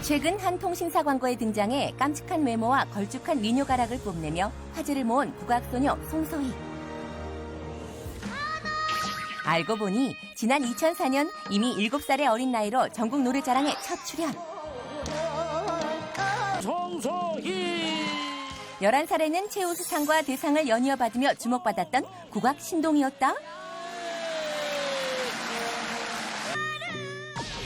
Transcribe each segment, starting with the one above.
최근 한 통신사 광고에 등장해 깜찍한 외모와 걸쭉한 미녀 가락을 뽐내며 화제를 모은 국악소녀 송소희. 알고 보니 지난 2004년 이미 7살의 어린 나이로 전국 노래자랑에 첫 출연. 송소희 11살에는 최우수상과 대상을 연이어 받으며 주목받았던 국악 신동이었다.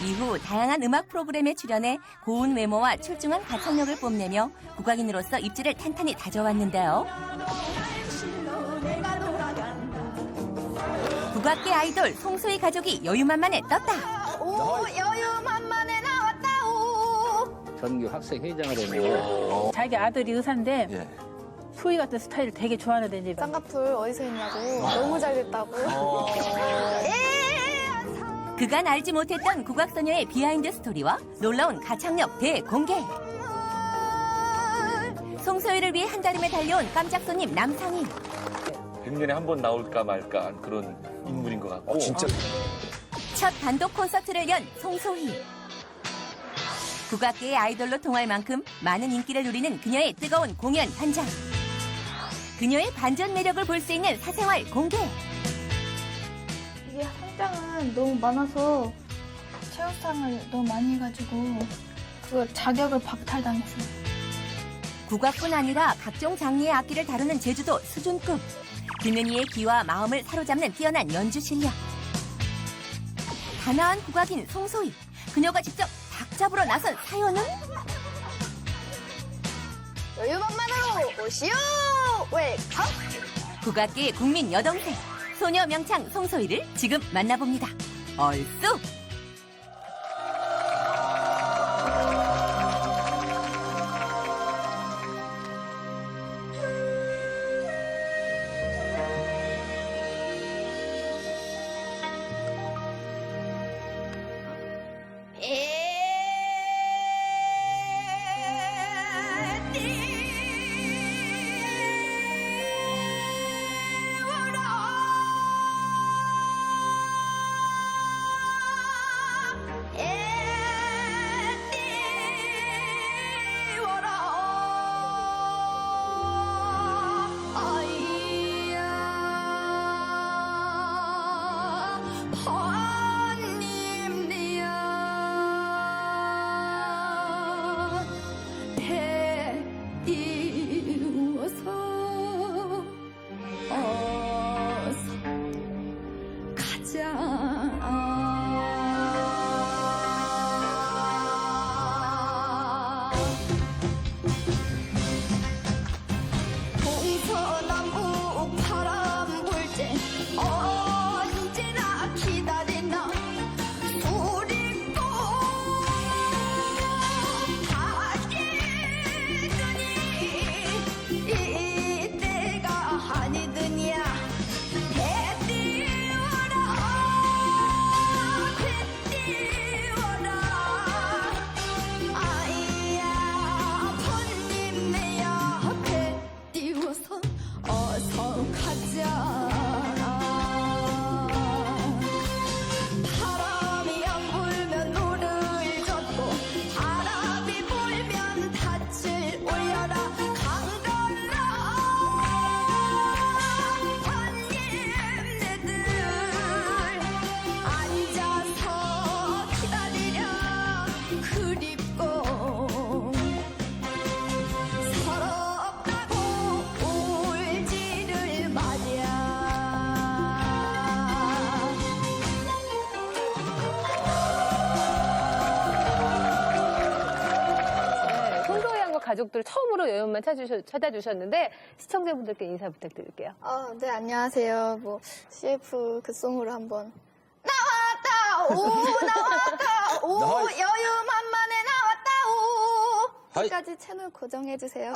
이후 다양한 음악 프로그램에 출연해 고운 외모와 출중한 가창력을 뽐내며 국악인으로서 입지를 탄탄히 다져왔는데요. 국악계 아이돌 송소희 가족이 여유만만에 떴다. 오, 여유만만에 나왔다오. 전교 학생회장을 했네요. 자기 아들이 의사인데 예. 소희 같은 스타일을 되게 좋아하는데 이제 쌍꺼풀 어디서 했냐고. 너무 잘 됐다고. 그간 알지 못했던 국악소녀의 비하인드 스토리와 놀라운 가창력 대공개. 송소희를 위해 한달음에 달려온 깜짝 손님 남상희. 100년에 한 번 나올까 말까 그런 인물인 것 같고. 진짜. 첫 단독 콘서트를 연 송소희. 국악계의 아이돌로 통할 만큼 많은 인기를 누리는 그녀의 뜨거운 공연 현장. 그녀의 반전 매력을 볼 수 있는 사생활 공개. 이게 상장은 너무 많아서 최우수상을 너무 많이 해가지고 그 자격을 박탈당했어요. 국악뿐 아니라 각종 장르의 악기를 다루는 제주도 수준급. 김은희의 귀와 마음을 사로잡는 뛰어난 연주 실력. 단아한 국악인 송소희. 그녀가 직접 닭 잡으러 나선 사연은? 여유만만으로 오시오. 웰컴. 국악계의 국민 여동생. 소녀 명창 송소희를 지금 만나봅니다. 얼쑤! 동서남북 바람 불 때 언제나 기다리나 우리 꼭 가기더니 이때가 아니더냐. 배 띄워라 배 띄워라 아이야 번님네야 배 띄워서 어서 가자. 바람이 안 불면 노를 젓고 바람이 불면 닻을 올려라. 강건라 번님네들 앉아서 기다리랴. 그립고 서럽다고 울지를 마랴. 송소희 양과 가족들 처음으로 여행만 찾아주셨는데 시청자분들께 인사 부탁드릴게요. 네, 안녕하세요. 뭐 CF 그 송으로 한번 나왔다 오 나왔다 오 나와- 여유만만에 나왔다 오. 하이. 끝까지 채널 고정해주세요.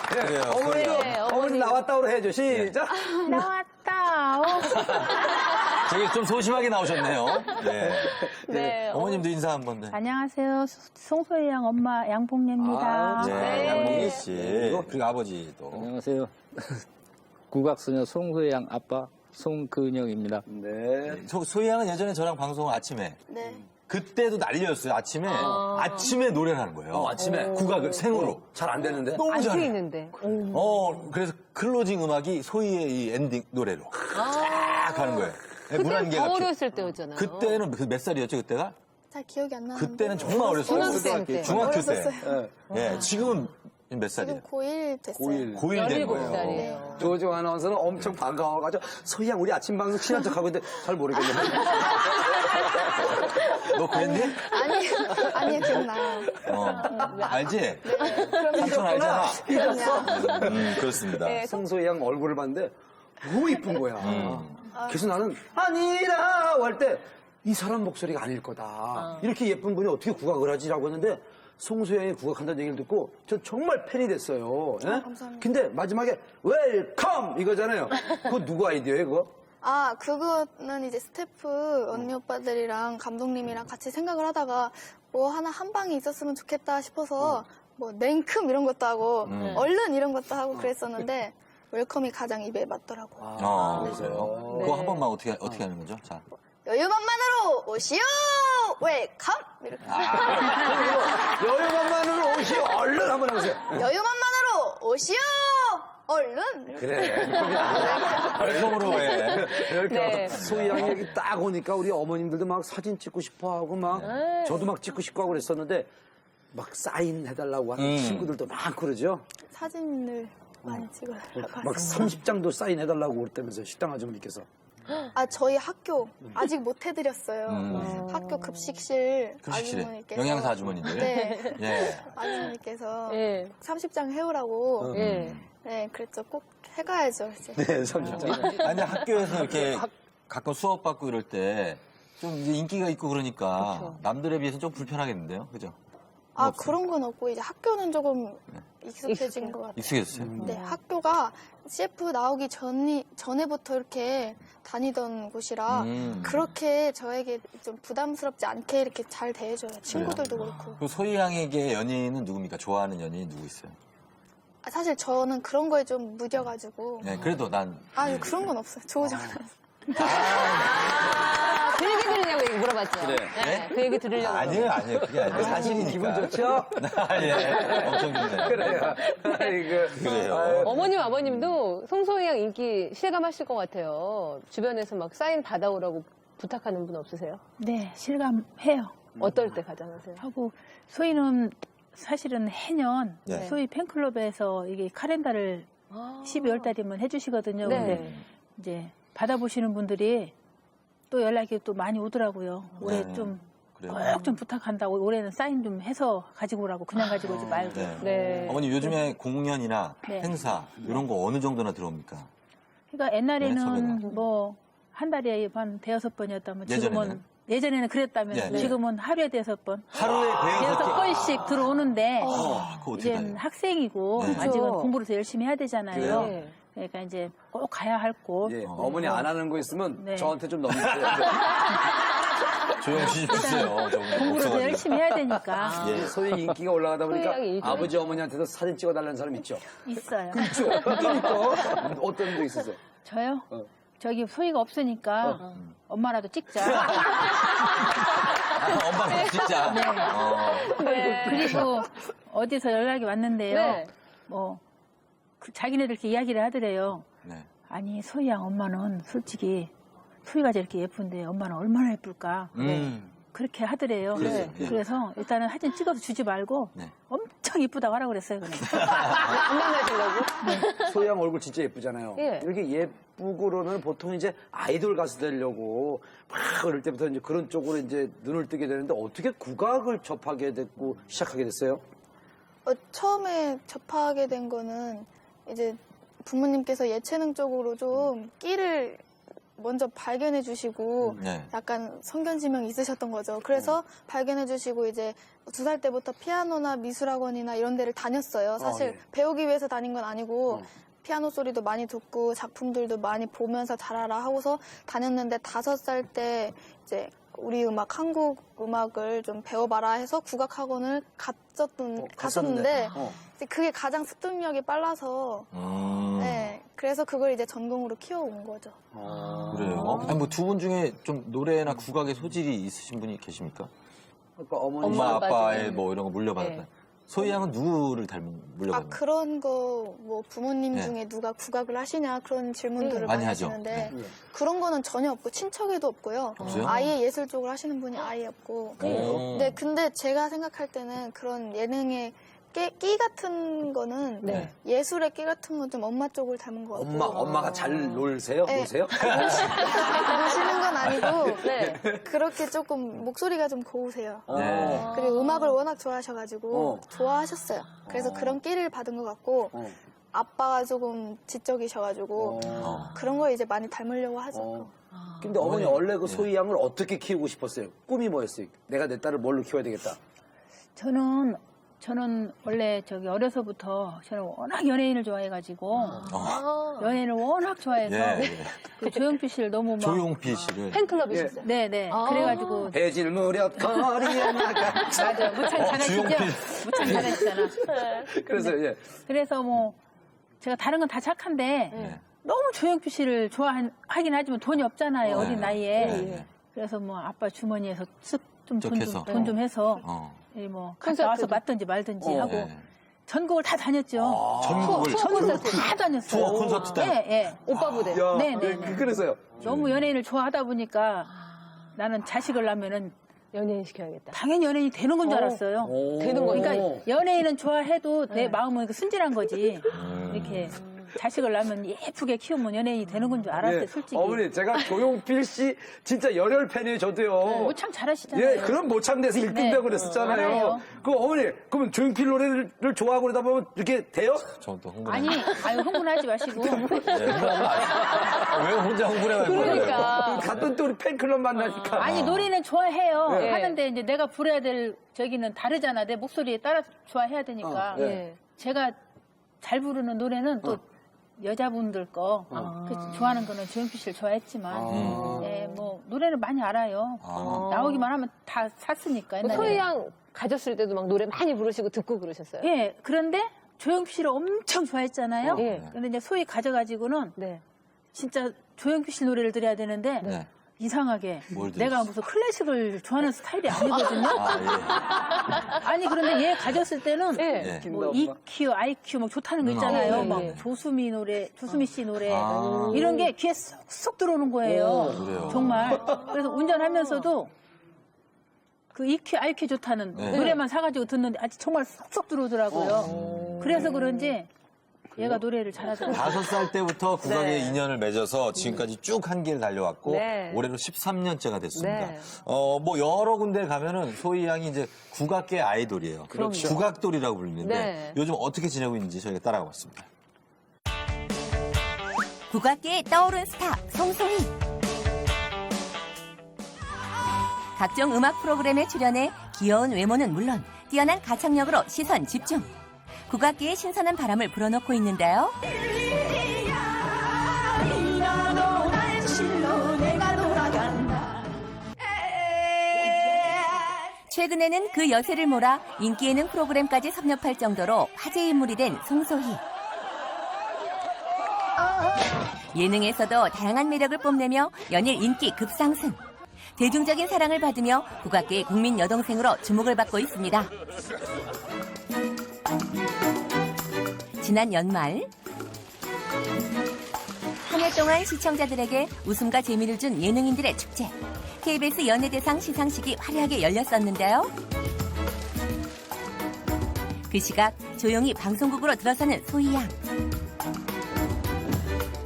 그래요. 네, 어머니 나왔다고 해야죠. 시작. 나왔다. 되게 좀 소심하게 나오셨네요. 네. 네, 어머님도 인사 한번. 네. 안녕하세요. 송소희 양 엄마 양봉래입니다. 네, 양봉희 씨. 그리고 아버지도. 안녕하세요. 국악소녀 송소희 양 아빠 송근영입니다. 네. 소희 양은 예전에 저랑 방송 아침에 네. 그때도 난리였어요. 아침에 노래를 하는 거예요. 아침에? 국악을 생으로. 잘 안 되는데? 너무 안 잘해. 트이는데. 그래서 클로징 음악이 소희의 이 엔딩 노래로 쫙 가는 거예요. 그때 물안개가 더 어렸을 때였잖아요. 그때는 몇 살이었죠, 그때가? 잘 기억이 안 나는데. 그때는 정말 어렸어요. 중학생 때. 중학교 때. 어렸었어요. 예, 지금은 몇 살이에요? 지금 고1 됐어요. 고1 된 거예요. 17살이에요. 조조 아나운서는 엄청 반가워가지고 소희양 우리 아침 방송 친한 척하고 있는데 잘 모르겠는데. 너 그랬니? 아니요, 기억나요. 알지? 삼촌 알잖아. 그렇습니다. 네, 송소희양 얼굴을 봤는데 너무 이쁜 거야. 그래서 나는 아니라고 할 때 이 사람 목소리가 아닐 거다. 이렇게 예쁜 분이 어떻게 국악을 하지라고 했는데 송소희양이 국악한다는 얘기를 듣고 전 정말 팬이 됐어요. 예? 감사합니다. 근데 마지막에 웰컴 이거잖아요. 그거 누구 아이디어예요, 그거? 아, 그거는 이제 스태프 언니 오빠들이랑 감독님이랑 같이 생각을 하다가 뭐 하나 한 방이 있었으면 좋겠다 싶어서 뭐 냉큼 이런 것도 하고 얼른 이런 것도 하고 그랬었는데 웰컴이 가장 입에 맞더라고요. 그래서요. 네. 그거 한 번만 어떻게 하는 거죠? 자. 여유만만으로 오시오! 웰컴! 이렇게. 여유만만으로 오시오. 얼른 한번 해보세요. 여유만만으로 오시오! 얼른! 이렇게. 그래. 웰컴으로 해. 이렇게 네. 소희양 얘기 딱 오니까 우리 어머님들도 막 사진 찍고 싶어 하고 막 저도 막 찍고 싶고 하고 그랬었는데 막 사인 해달라고 하는 친구들도 많고 그러죠. 사진을 많이 찍어요. 막 30장도 사인 해달라고 그랬다면서 식당 아주머니께서. 아, 저희 학교 아직 못 해드렸어요. 학교 급식실 아주머니께서. 영양사 아주머니들. 네. 예. 아주머니께서 예. 30장 해오라고. 예. 네, 그랬죠. 꼭 해가야죠, 이제. 네, 30장. 아니, 학교에서 이렇게 가끔 수업 받고 이럴 때 좀 인기가 있고 그러니까 남들에 비해서 좀 불편하겠는데요? 그죠? 아, 그런 건 없고, 이제 학교는 조금 익숙해진 것 같아요. 익숙해졌어요? 네, 학교가 CF 나오기 전에부터 이렇게 다니던 곳이라 그렇게 저에게 좀 부담스럽지 않게 이렇게 잘 대해줘요. 친구들도 그렇고. 그 소희 양에게 연예인은 누굽니까? 좋아하는 연예인 누구 있어요? 아, 사실 저는 그런 거에 좀 무뎌가지고. 네, 그래도 난. 아유, 그런 건 없어요. 조우정. 그 얘기 들으려고 물어봤죠. 그래. 네, 그 얘기 들으려고. 아니에요. 그게 아니고 사실이니까. 기분 좋죠? 예, 엄청 좋네요. 그래요. 아이고. 그래요. 어머님, 아버님도 송소희양 인기 실감하실 것 같아요. 주변에서 막 사인 받아오라고 부탁하는 분 없으세요? 네, 실감해요. 어떨 때 가장 하세요? 하고 소희는 사실은 해년 네. 소희 팬클럽에서 이게 카렌다를 12월 달이면 해주시거든요. 네. 근데 이제 받아보시는 분들이 또 연락이 또 많이 오더라고요. 올해 네. 좀 그래요. 꼭 좀 부탁한다고 올해는 사인 좀 해서 가지고 오라고 그냥 가지고 오지 말고. 네. 네. 어머니 요즘에 공연이나 네. 행사 이런 거 어느 정도나 들어옵니까? 그러니까 옛날에는 네, 처음에는. 뭐 한 달에 한 대여섯 번이었다면 지금은 예전에는? 그랬다면 네, 네. 지금은 하루에 대여섯 번. 하루에 대여섯 대여섯 번씩 들어오는데 그거 어떻게 이제 가요? 학생이고 네. 아직은 그렇죠. 공부를 더 열심히 해야 되잖아요. 그래요? 네. 그러니까 이제 꼭 가야 할 곳. 예, 어머니 안 하는 거 있으면 네. 저한테 좀 넘기세요. 조용 시 주세요. 공부를 더 열심히 해야 되니까 예. 소희 인기가 올라가다 보니까 소희양이 일종의- 아버지 어머니한테도 사진 찍어달라는 사람 있죠? 있어요. 그렇죠. 그러니까 어떤 분 있었어요? 저요? 어. 저기 소희가 없으니까 엄마라도 찍자. 엄마랑 진짜. 네. 그리고 어디서 연락이 왔는데요. 네. 뭐 자기네들끼리 이야기를 하더래요. 네. 아니 소희양 엄마는 솔직히 소희가 저렇게 예쁜데 엄마는 얼마나 예쁠까. 그렇게 하더래요. 그래요? 네. 그래서 일단은 사진 찍어서 주지 말고 네. 엄청 이쁘다고 하라고 그랬어요. 그냥. 안 만나시려고? 소희양 얼굴 진짜 예쁘잖아요. 예. 이렇게 예쁘고 그러면 보통 이제 아이돌 가수 되려고 막 어릴 때부터 이제 그런 쪽으로 이제 눈을 뜨게 되는데 어떻게 국악을 접하게 됐고 시작하게 됐어요? 처음에 접하게 된 거는 이제 부모님께서 예체능 쪽으로 좀 끼를 먼저 발견해 주시고 네. 약간 성견지명이 있으셨던 거죠. 그래서 발견해 주시고 이제 2살 때부터 피아노나 미술학원이나 이런 데를 다녔어요. 사실 예. 배우기 위해서 다닌 건 아니고 피아노 소리도 많이 듣고 작품들도 많이 보면서 잘하라 하고서 다녔는데 5살 때 이제 우리 음악, 한국 음악을 좀 배워봐라 해서 국악학원을 갔었는데 어. 이제 그게 가장 습득력이 빨라서 네, 그래서 그걸 이제 전공으로 키워온 거죠. 그래요. 그다음 뭐 두 분 중에 좀 노래나 국악에 소질이 있으신 분이 계십니까? 아까 어머니 엄마 아빠 아빠의 중에. 뭐 이런 거 물려받았나요? 네. 소희 양은 누구를 물려받나요? 그런 거 뭐 부모님 네. 중에 누가 국악을 하시냐 그런 질문들을 많이 많이 하죠. 하시는데 네. 그런 거는 전혀 없고 친척에도 없고요. 없어요? 아예 예술 쪽을 하시는 분이 아예 없고. 오. 네, 근데 제가 생각할 때는 그런 예능의 끼 같은 거는 네. 예술의 끼 같은 건 좀 엄마 쪽을 닮은 것 같고. 엄마가 잘 놀세요? 네. 노세요? 모시는 건 아니고 네. 그렇게 조금 목소리가 좀 고우세요. 네. 그리고 음악을 워낙 좋아하셔가지고 어. 좋아하셨어요. 그래서 그런 끼를 받은 것 같고 어. 아빠가 조금 지적이셔가지고 그런 거 이제 많이 닮으려고 하죠. 근데 어머니 원래 그 네. 소희 양을 어떻게 키우고 싶었어요? 꿈이 뭐였어요? 내가 내 딸을 뭘로 키워야 되겠다. 저는 원래 어려서부터 저는 워낙 연예인을 좋아해가지고 연예인을 워낙 좋아해서 예, 예. 그 조용필 씨를 너무 막 조용필 씨를. 팬클럽이셨어요? 네네 그래가지고 해질 무렵 거리에 나가. 맞아 무창 잘하시죠? 조용필. 무창 잘하시잖아. 그래서 예. 그래서 뭐 제가 다른 건 다 착한데 네. 너무 조용필 씨를 좋아하긴 하지만 돈이 없잖아요 어린 나이에. 네. 그래서 뭐 아빠 주머니에서 쓱 좀 적해서. 돈 좀 해서 뭐 갔다 와서 콘서트도. 맞든지 말든지 하고 네. 전국을 다 다녔죠. 전국을 전국을 다 다녔어요. 투어 콘서트 다. 예. 오빠 부대. 야, 네. 그래서요. 너무 연예인을 좋아하다 보니까 나는 자식을 낳으면은 연예인 시켜야겠다. 당연히 연예인이 되는 건 줄 알았어요. 되는 거예요? 그러니까 연예인은 좋아해도 내 마음은 순진한 거지. 이렇게 자식을 낳으면 예쁘게 키우면 연예인이 되는 건 줄 알았어요, 예. 솔직히. 어머니 제가 조용필 씨 진짜 열혈 팬이에요, 저도요. 참 잘하시잖아요. 예, 그런 모창돼서 1등되고 그랬었잖아요. 알아요. 그 어머니, 그러면 조용필 노래를 좋아하고 그러다 보면 이렇게 돼요? 저또 흥분. 아니, 흥분하지 마시고. 왜 혼자 흥분해요? 그러니까. 갔던 또 우리 팬클럽 만나니까. 아니, 노래는 좋아해요. 네. 하는데 이제 내가 불러야 될 저기는 다르잖아. 내 목소리에 따라 좋아해야 되니까. 예. 제가 잘 부르는 노래는 또 여자분들 거 좋아하는 거는 조용필 씨를 좋아했지만 예, 뭐 노래는 많이 알아요. 나오기만 하면 다 샀으니까 옛날에. 소희 양 가졌을 때도 막 노래 많이 부르시고 듣고 그러셨어요? 예, 그런데 조용필 씨를 엄청 좋아했잖아요. 예. 근데 이제 소희 가져가지고는 네. 진짜 조용필 씨 노래를 들어야 되는데 네. 이상하게 뭘 내가 들으셨어요? 무슨 클래식을 좋아하는 스타일이 아니거든요. 아, 아니 그런데 얘 가졌을 때는 예. 예. 뭐 EQ, IQ 막 좋다는 거 있잖아요. 예, 예, 막 예. 조수미 노래, 조수미 씨 노래 아. 이런 게 귀에 쏙쏙 들어오는 거예요. 그래요? 정말. 그래서 운전하면서도 그 EQ, IQ 좋다는 네. 노래만 사가지고 듣는데 아주 정말 쏙쏙 들어오더라고요. 그래서 그런지 얘가 노래를 잘하더라고요. 5살 때부터 국악에 인연을 맺어서 지금까지 쭉 한 길 달려왔고 네. 올해로 13년째가 됐습니다. 네. 뭐 여러 군데 가면은 소희 양이 이제 국악계 아이돌이에요. 그렇죠. 국악돌이라고 불리는데 네. 요즘 어떻게 지내고 있는지 저희가 따라가 봤습니다. 국악계에 떠오른 스타 송소희. 각종 음악 프로그램에 출연해 귀여운 외모는 물론 뛰어난 가창력으로 시선 집중. 국악계의 신선한 바람을 불어넣고 있는데요. 최근에는 그 여세를 몰아 인기 예능 프로그램까지 섭렵할 정도로 화제 인물이 된 송소희. 예능에서도 다양한 매력을 뽐내며 연일 인기 급상승. 대중적인 사랑을 받으며 국악계의 국민 여동생으로 주목을 받고 있습니다. 지난 연말 한 해 동안 시청자들에게 웃음과 재미를 준 예능인들의 축제 KBS 연예대상 시상식이 화려하게 열렸었는데요. 그 시각 조용히 방송국으로 들어서는 소희 양.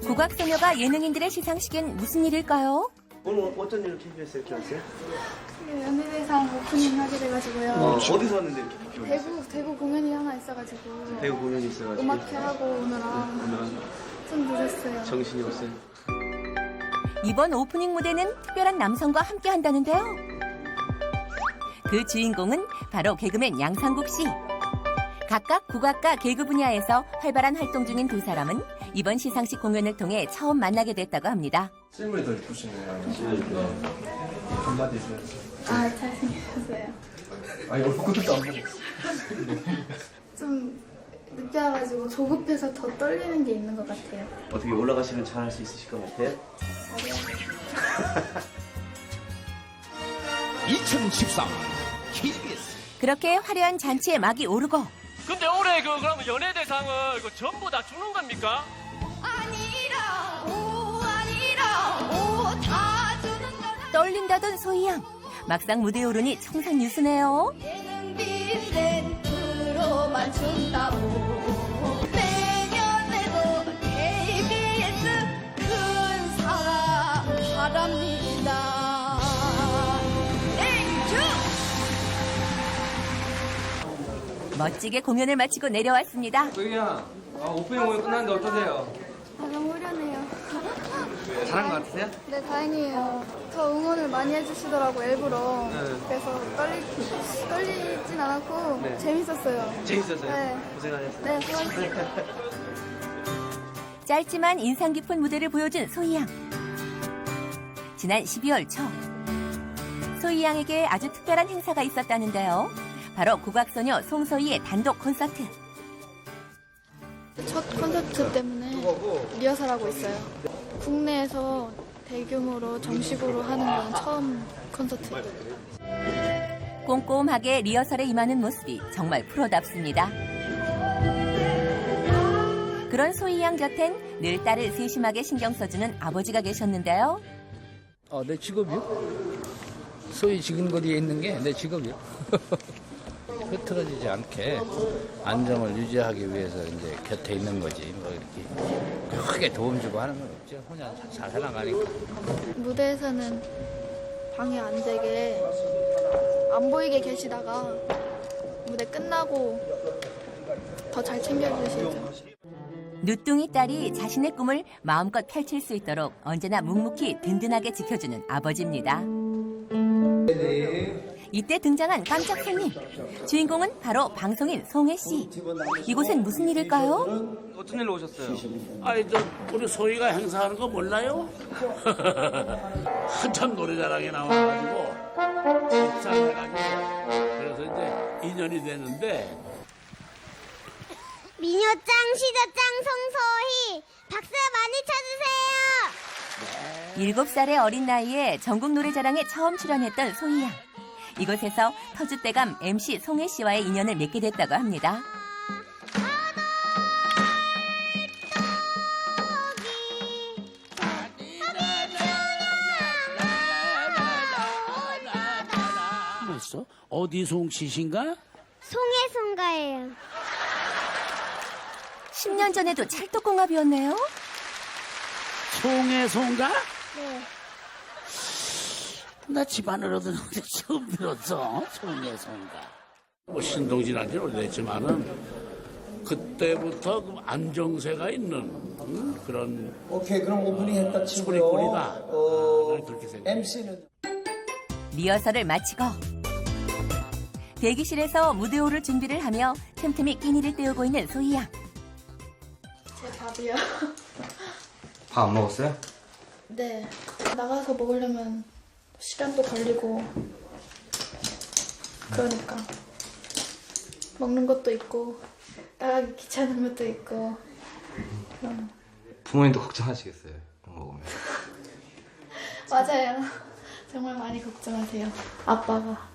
국악소녀가 예능인들의 시상식엔 무슨 일일까요? 오늘 어쩐 일로 KBS에 이렇게 왔어요? 연예대상 오프닝 하게 돼가지고요. 어디서 왔는데 이렇게 밖에 왔어요? 대구 공연이 하나 있어가지고 대구 공연이 있어가지고 음악회 하고 오느라 좀 늦었어요. 정신이 없어요. 이번 오프닝 무대는 특별한 남성과 함께 한다는데요. 그 주인공은 바로 개그맨 양상국 씨. 각각 국악과 개그 분야에서 활발한 활동 중인 두 사람은 이번 시상식 공연을 통해 처음 만나게 됐다고 합니다. 실물이 더 예쁘시네요. 한마디 해주세요. 아, 잘생겼어요. 아니 얼굴도 안 보고. 좀 늦게 와가지고 조급해서 더 떨리는 게 있는 것 같아요. 어떻게 올라가시면 잘할 수 있으실 것 같아요? 2013 KBS 그렇게 화려한 잔치에 막이 오르고 근데 올해 그럼 연예대상을 전부 다 주는 겁니까? 아니라고 다 주는 거라. 떨린다던 소희양. 막상 무대에 오르니 청산유수네요. 예능비는 프로만 준다고. 내년에도 KBS 큰 사랑 바랍니다. 멋지게 공연을 마치고 내려왔습니다. 소희양, 오프닝 공연 끝났는데 어떠세요? 너무 후련해요. 잘한 것 같으세요? 네, 다행이에요. 더 응원을 많이 해주시더라고 일부러. 그래서 떨리진 않았고 재밌었어요. 재밌었어요? 네. 고생하셨어요. 네, 수고하셨어요. 짧지만 인상 깊은 무대를 보여준 소희양. 지난 12월 초 소희양에게 아주 특별한 행사가 있었다는데요. 바로 국악소녀 송소희의 단독 콘서트. 첫 콘서트 때문에 리허설하고 있어요. 국내에서 대규모로 정식으로 하는 건 처음 콘서트예요. 꼼꼼하게 리허설에 임하는 모습이 정말 프로답습니다. 그런 소희양 곁엔 늘 딸을 세심하게 신경 써주는 아버지가 계셨는데요. 내 직업이요? 소위 지근거리에 있는 게 내 직업이요. 흐트러지지 않게 안정을 유지하기 위해서 이제 곁에 있는 거지. 뭐 이렇게 크게 도움 주고 하는 건 없죠. 혼자 잘 해나가니까. 무대에서는 방해 안 되게 안 보이게 계시다가 무대 끝나고 더 잘 챙겨주시죠. 누뚱이 딸이 자신의 꿈을 마음껏 펼칠 수 있도록 언제나 묵묵히 든든하게 지켜주는 아버지입니다. 이때 등장한 깜짝 손님. 주인공은 바로 방송인 송혜 씨. 이곳엔 무슨 일일까요? 어떤 일로 오셨어요? 우리 소희가 행사하는 거 몰라요? 한참 노래자랑에 나와가지고 입상해가지고 그래서 이제 2년이 됐는데 미녀짱 시저짱 송소희 박수 많이 쳐주세요. 7살의 어린 나이에 전국 노래자랑에 처음 출연했던 소희양. 이곳에서 터줏대감 MC 송혜 씨와의 인연을 맺게 됐다고 합니다. 뭐였어? 어디 송씨신가? 송혜송가예요. 10년 전에도 찰떡궁합이었네요. 송혜송가? 네. 나 집안으로도 처음 들었어. 송혜송가. 뭐 신동진 한지 오래됐지만은 그때부터 그 안정세가 있는 그런 오케이, 그럼 오프닝 했다 치고요. 소리꾼이다. 난 그렇게 생각해. MC는 리허설을 마치고 대기실에서 무대 오를 준비를 하며 틈틈이 끼니를 때우고 있는 소희양. 제 밥이요. 밥 안 먹었어요? 네. 나가서 먹으려면 시간도 걸리고 그러니까 먹는 것도 있고 나가기 귀찮은 것도 있고 그럼. 부모님도 걱정하시겠어요. 그런 거 보면. 맞아요. 정말 많이 걱정하세요. 아빠가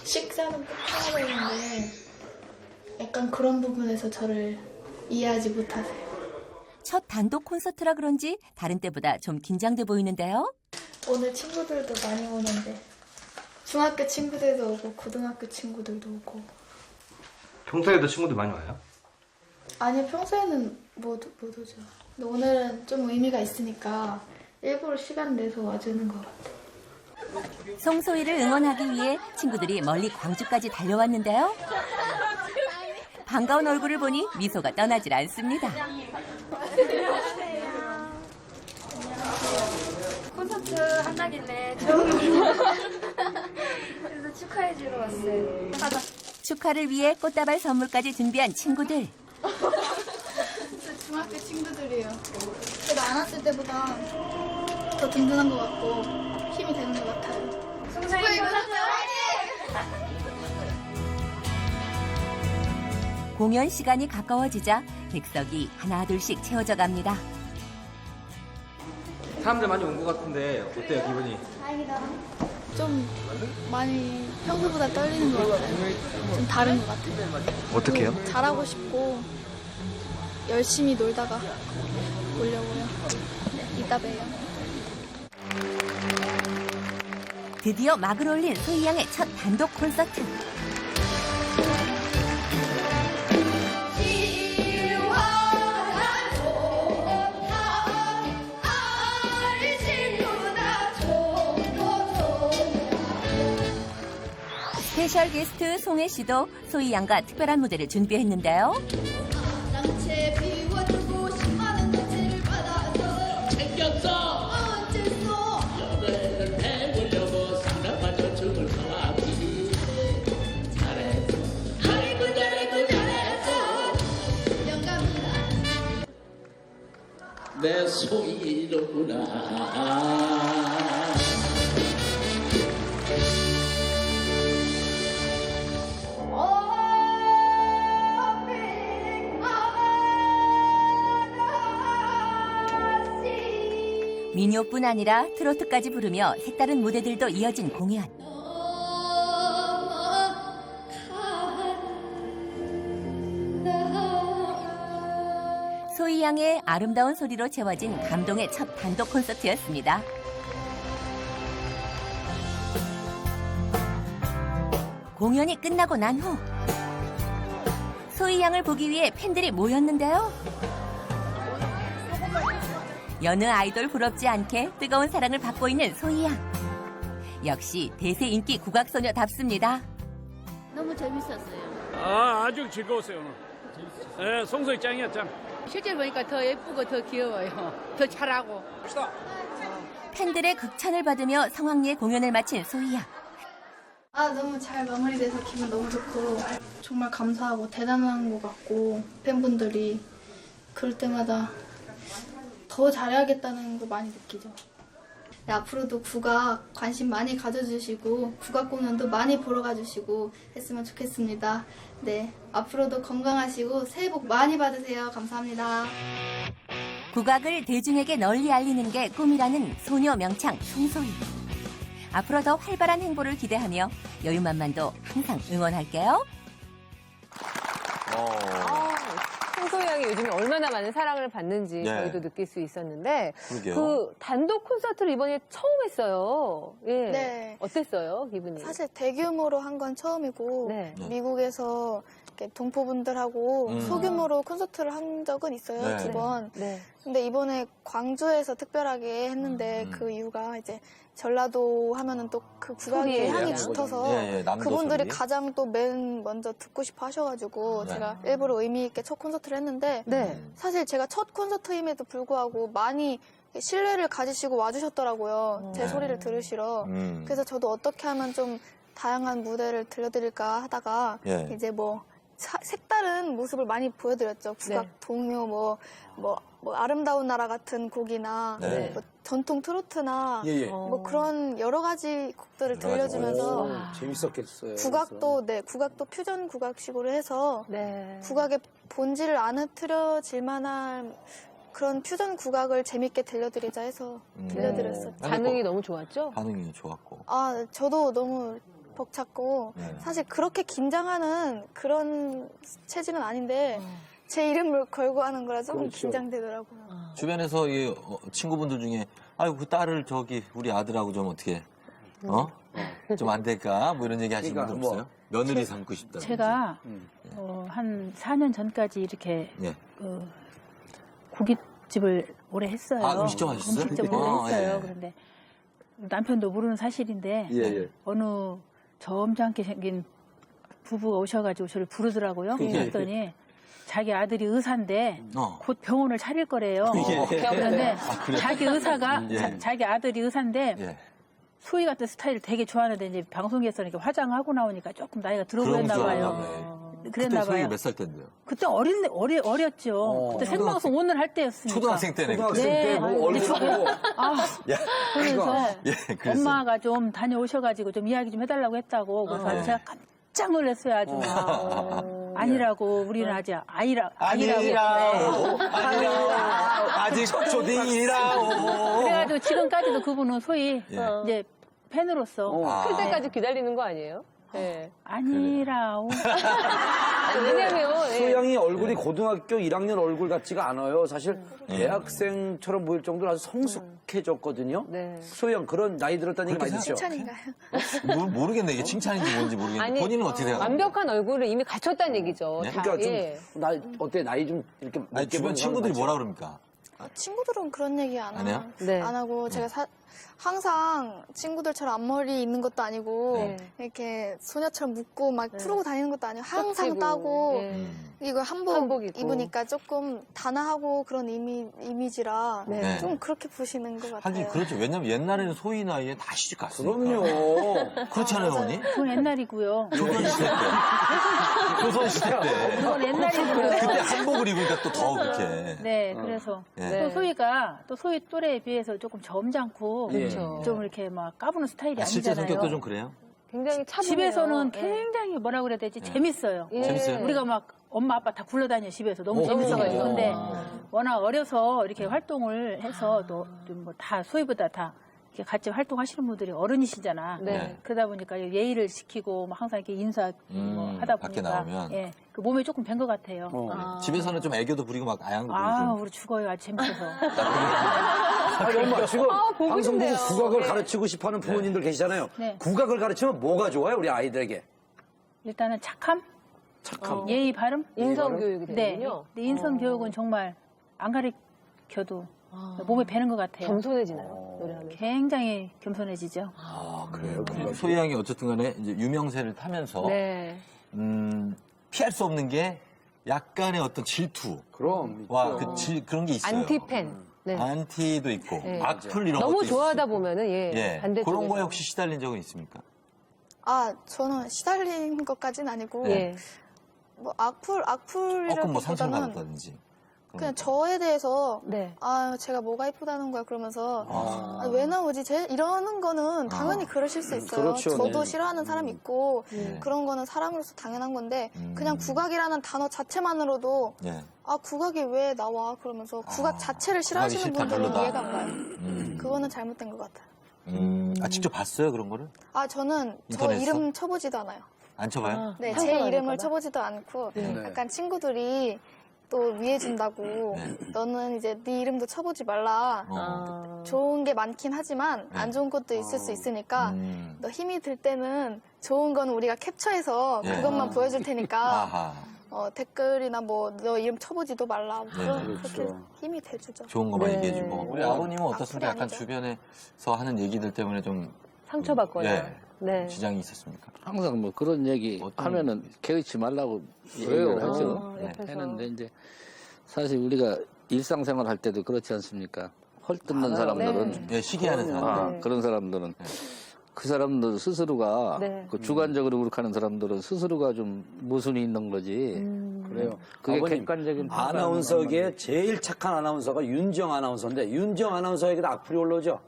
식사는 꼭 해야 되는데 약간 그런 부분에서 저를 이해하지 못하세요. 첫 단독 콘서트라 그런지 다른 때보다 좀 긴장돼 보이는데요. 오늘 친구들도 많이 오는데 중학교 친구들도 오고 고등학교 친구들도 오고. 평소에도 친구들 많이 와요? 아니요, 평소에는 못 오죠. 근데 오늘은 좀 의미가 있으니까 일부러 시간 내서 와주는 것 같아요. 송소희를 응원하기 위해 친구들이 멀리 광주까지 달려왔는데요. 반가운 얼굴을 보니 미소가 떠나질 않습니다. 콘서트 한다길래 그래서 축하해주러 왔어요. 축하를 위해 꽃다발 선물까지 준비한 친구들. 중학교 친구들이에요. 제가 안 왔을 때보다 더 든든한 것 같고 힘이 되는 것 같아요. 송소희 콘서트 화이팅! 공연 시간이 가까워지자 객석이 하나둘씩 채워져 갑니다. 사람들 많이 온 것 같은데 어때요, 기분이? 다행이다. 좀 많이 평소보다 떨리는 것 같아요. 좀 다른 것 같아요. 어떻게요? 잘하고 싶고 열심히 놀다가 보려고요. 네, 이따 봬요. 드디어 막을 올린 소희 양의 첫 단독 콘서트. 스페셜 게스트 송혜 씨도 소희 양과 특별한 무대를 준비했는데요. 내 소희로구나. 민요뿐 아니라 트로트까지 부르며 색다른 무대들도 이어진 공연. 소희 양의 아름다운 소리로 채워진 감동의 첫 단독 콘서트였습니다. 공연이 끝나고 난 후 소희 양을 보기 위해 팬들이 모였는데요. 여느 아이돌 부럽지 않게 뜨거운 사랑을 받고 있는 소희 양. 역시 대세 인기 국악소녀답습니다. 너무 재밌었어요. 아주 즐거웠어요 오늘. 네, 송소희 짱이야 짱. 실제로 보니까 더 예쁘고 더 귀여워요. 더 잘하고. 팬들의 극찬을 받으며 성황리에 공연을 마친 소희 양. 너무 잘 마무리돼서 기분 너무 좋고 정말 감사하고 대단한 것 같고 팬분들이 그럴 때마다 더 잘해야겠다는 거 많이 느끼죠. 네, 앞으로도 국악 관심 많이 가져주시고 국악 공연도 많이 보러 가주시고 했으면 좋겠습니다. 네, 앞으로도 건강하시고 새해 복 많이 받으세요. 감사합니다. 국악을 대중에게 널리 알리는 게 꿈이라는 소녀 명창 송소희. 앞으로 더 활발한 행보를 기대하며 여유만만도 항상 응원할게요. 송소희 양이 요즘에 얼마나 많은 사랑을 받는지 네. 저희도 느낄 수 있었는데 그러게요. 그 단독 콘서트를 이번에 처음 했어요. 예. 네. 어땠어요, 기분이? 사실 대규모로 한 건 처음이고 네. 미국에서 이렇게 동포분들하고 소규모로 콘서트를 한 적은 있어요. 네. 2번. 네. 근데 이번에 광주에서 특별하게 했는데 그 이유가 이제 전라도 하면은 또 그 국악의 소리의 향이 향. 붙어서 예, 예, 남도 그분들이 소리. 가장 또 맨 먼저 듣고 싶어 하셔가지고 네. 제가 일부러 의미 있게 첫 콘서트를 했는데 네. 사실 제가 첫 콘서트임에도 불구하고 많이 신뢰를 가지시고 와주셨더라고요. 제 네. 소리를 들으시러. 그래서 저도 어떻게 하면 좀 다양한 무대를 들려드릴까 하다가 예. 이제 뭐 색다른 모습을 많이 보여드렸죠. 국악 네. 동요 뭐 아름다운 나라 같은 곡이나 네. 뭐 전통 트로트나 예, 예. 뭐 그런 여러 가지 곡들을 들려주면서 오, 재밌었겠어요. 국악도 국악도 퓨전 국악식으로 해서 네. 국악의 본질을 안 흐트러질 만한 그런 퓨전 국악을 재밌게 들려드리자 해서 들려드렸었죠. 반응이 너무 좋았죠? 반응이 좋았고. 저도 너무 벅찼고 네. 사실 그렇게 긴장하는 그런 체질은 아닌데 제 이름을 걸고 하는 거라 조금 그렇죠. 긴장되더라고요. 주변에서 이 친구분들 중에 아유 그 딸을 저기 우리 아들하고 좀 어떻게 좀 안 될까 뭐 이런 얘기 하시는 그러니까 분들 없어요? 며느리 삼고 싶다. 제가 한 4년 전까지 이렇게 예. 고깃집을 오래 했어요. 아, 음식점 하셨어요? 음식점을 오래 했어요. 예. 그런데 남편도 모르는 사실인데 예, 예. 어느 점잖게 생긴 부부가 오셔가지고 저를 부르더라고요. 예. 그랬더니 자기 아들이 의사인데 곧 병원을 차릴 거래요. 예. 그런데 그래요? 자기 의사가 예. 자기 아들이 의사인데 예. 소희 같은 스타일을 되게 좋아하는데 이제 방송에서 이렇게 화장하고 나오니까 조금 나이가 들어 그런 보였나 줄 봐요. 알았나 봐요. 그랬나 그때 소희가 봐요. 몇 살 때인데요? 그때 어렸죠. 그때 생방송 오늘 할 때였으니까. 초등학생 때네. 초등학생 네. 때 뭐 얼굴 보고 그래서 예, 그랬어요. 엄마가 좀 다녀오셔가지고 좀 이야기 좀 해달라고 했다고. 그래서 네. 제가 깜짝 놀랐어요, 아주. 아니라고 우리는 아직 아니라고. 아직 초딩이라고. 그래가지고 지금까지도 그분은 소위 이제 팬으로서 클 때까지 기다리는 거 아니에요? 네. 아니라고. 왜냐면 소양이 얼굴이 고등학교 1학년 얼굴 같지가 않아요. 사실 대학생처럼 보일 정도로 아주 성숙해졌거든요. 소양 그런 나이 들었다는 얘기 많이 듣죠? 칭찬인가요? 모르겠네. 이게 칭찬인지 뭔지 모르겠는데. 아니, 본인은 어떻게 생각해요? 완벽한 얼굴을 이미 갖췄다는 얘기죠. 다, 그러니까 좀 예. 어때 나이 좀 이렇게 아니, 먹게 주변 보는 친구들이 사람 뭐라 그럽니까? 친구들은 그런 얘기 안 해요? 네. 안 하고 제가 항상 친구들처럼 앞머리 있는 것도 아니고 이렇게 소녀처럼 묶고 막 풀고 다니는 것도 아니고 항상 쩍지고. 따고 이거 한복 한복 입고. 입으니까 조금 단아하고 그런 이미지라 네. 좀 그렇게 보시는 것 같아요. 하긴 그렇죠. 왜냐면 옛날에는 소위 나이에 다 시집 갔으니까. 그럼요. 그렇지 않아요, 어머니? 그건 옛날이고요. 조선시대 때. 조선시대 때. 그건 옛날이고요. 그때 한복을 입으니까 또 더 그렇게. 네, 그래서 네. 또 소희가 또 소희 또래에 비해서 조금 점잖고 그렇죠. 좀 이렇게 막 까부는 스타일이 실제 아니잖아요. 성격도 좀 그래요? 굉장히 차분해요. 집에서는 예. 굉장히 뭐라 그래야 되지? 재밌어요. 예. 재밌어요? 우리가 막 엄마 아빠 다 굴러다녀 집에서 너무 재밌어가지고. 그래요? 근데 워낙 어려서 이렇게 활동을 해서 또 뭐 다 소희보다 다 이렇게 같이 활동하시는 분들이 어른이시잖아. 네. 그러다 보니까 예의를 지키고 뭐 항상 이렇게 인사 뭐 하다 밖에 보니까 나오면. 예, 그 몸에 조금 밴 것 같아요. 집에서는 좀 애교도 부리고 막 아양도 아, 부리고. 우리 죽어요. 아주 재밌어서. 아니 엄마 지금 보고 방송 보고 싶네요. 국악을 네. 가르치고 싶어하는 부모님들 계시잖아요. 네. 국악을 가르치면 뭐가 좋아요 우리 아이들에게? 일단은 착함, 착함. 예의 바름. 인성 교육이 네. 되는군요. 근데 인성 교육은 정말 안 가르쳐도 몸에 배는 것 같아요. 겸손해지나요? 노래하면. 굉장히 겸손해지죠. 아 그래요? 소희 양이 어쨌든 간에 이제 유명세를 타면서 네. 피할 수 없는 게 약간의 어떤 질투와 그럼 그런 게 있어요. 안티팬. 네. 안티도 있고 네. 악플 이런 너무 것도 좋아하다 있고. 보면은 예. 반대 그런 거에 혹시 시달린 적은 있습니까? 저는 시달린 것까지는 아니고 예. 뭐 그럼 뭐 상처를 악플이라기보다는 받았다든지. 그냥 저에 대해서 네. 제가 뭐가 이쁘다는 거야 그러면서 왜 나오지? 이러는 거는 당연히 그러실 수 있어요. 그렇죠, 저도 네. 싫어하는 사람이 있고 그런 거는 사람으로서 당연한 건데 그냥 국악이라는 단어 자체만으로도 예. 국악이 왜 나와? 그러면서 국악 자체를 싫어하시는 싫다, 분들은 별로다. 이해가 안 가요. 그거는 잘못된 것 같아요. 직접 봤어요 그런 거를? 저는 저 인터넷에서? 이름 쳐보지도 않아요. 안 쳐봐요? 네, 상관 제 안 이름을 할까봐? 쳐보지도 않고 네. 약간 친구들이 또 위해준다고 너는 이제 네 이름도 쳐보지 말라. 좋은 게 많긴 하지만 안 좋은 것도 있을 수 있으니까 너 힘이 들 때는 좋은 건 우리가 캡처해서 네. 그것만 보여줄 테니까 아하. 댓글이나 뭐 너 이름 쳐보지도 말라. 그렇게 그렇죠. 힘이 돼주죠. 좋은 것만 네. 얘기해주고. 우리 아버님은 어떻습니까? 악플이 약간 아니죠. 주변에서 하는 얘기들 때문에 좀 상처받거나. 예. 네. 지장이 있었습니까? 항상 뭐 그런 얘기 어떤 하면은 개의치 말라고 그래요. 얘기를 하죠. 옆에서. 했는데 이제 사실 우리가 일상생활 할 때도 그렇지 않습니까? 헐뜯는 사람들은 예, 시기하는 사람. 그런 사람들은 그 사람들 스스로가 네. 그 주관적으로 그렇게 사람들은 스스로가 좀 모순이 있는 거지. 그래요. 그게 아버님, 객관적인 아나운서계의 제일 착한 아나운서가 윤정 아나운서인데 윤정 아나운서에게도 악플이 올라오죠?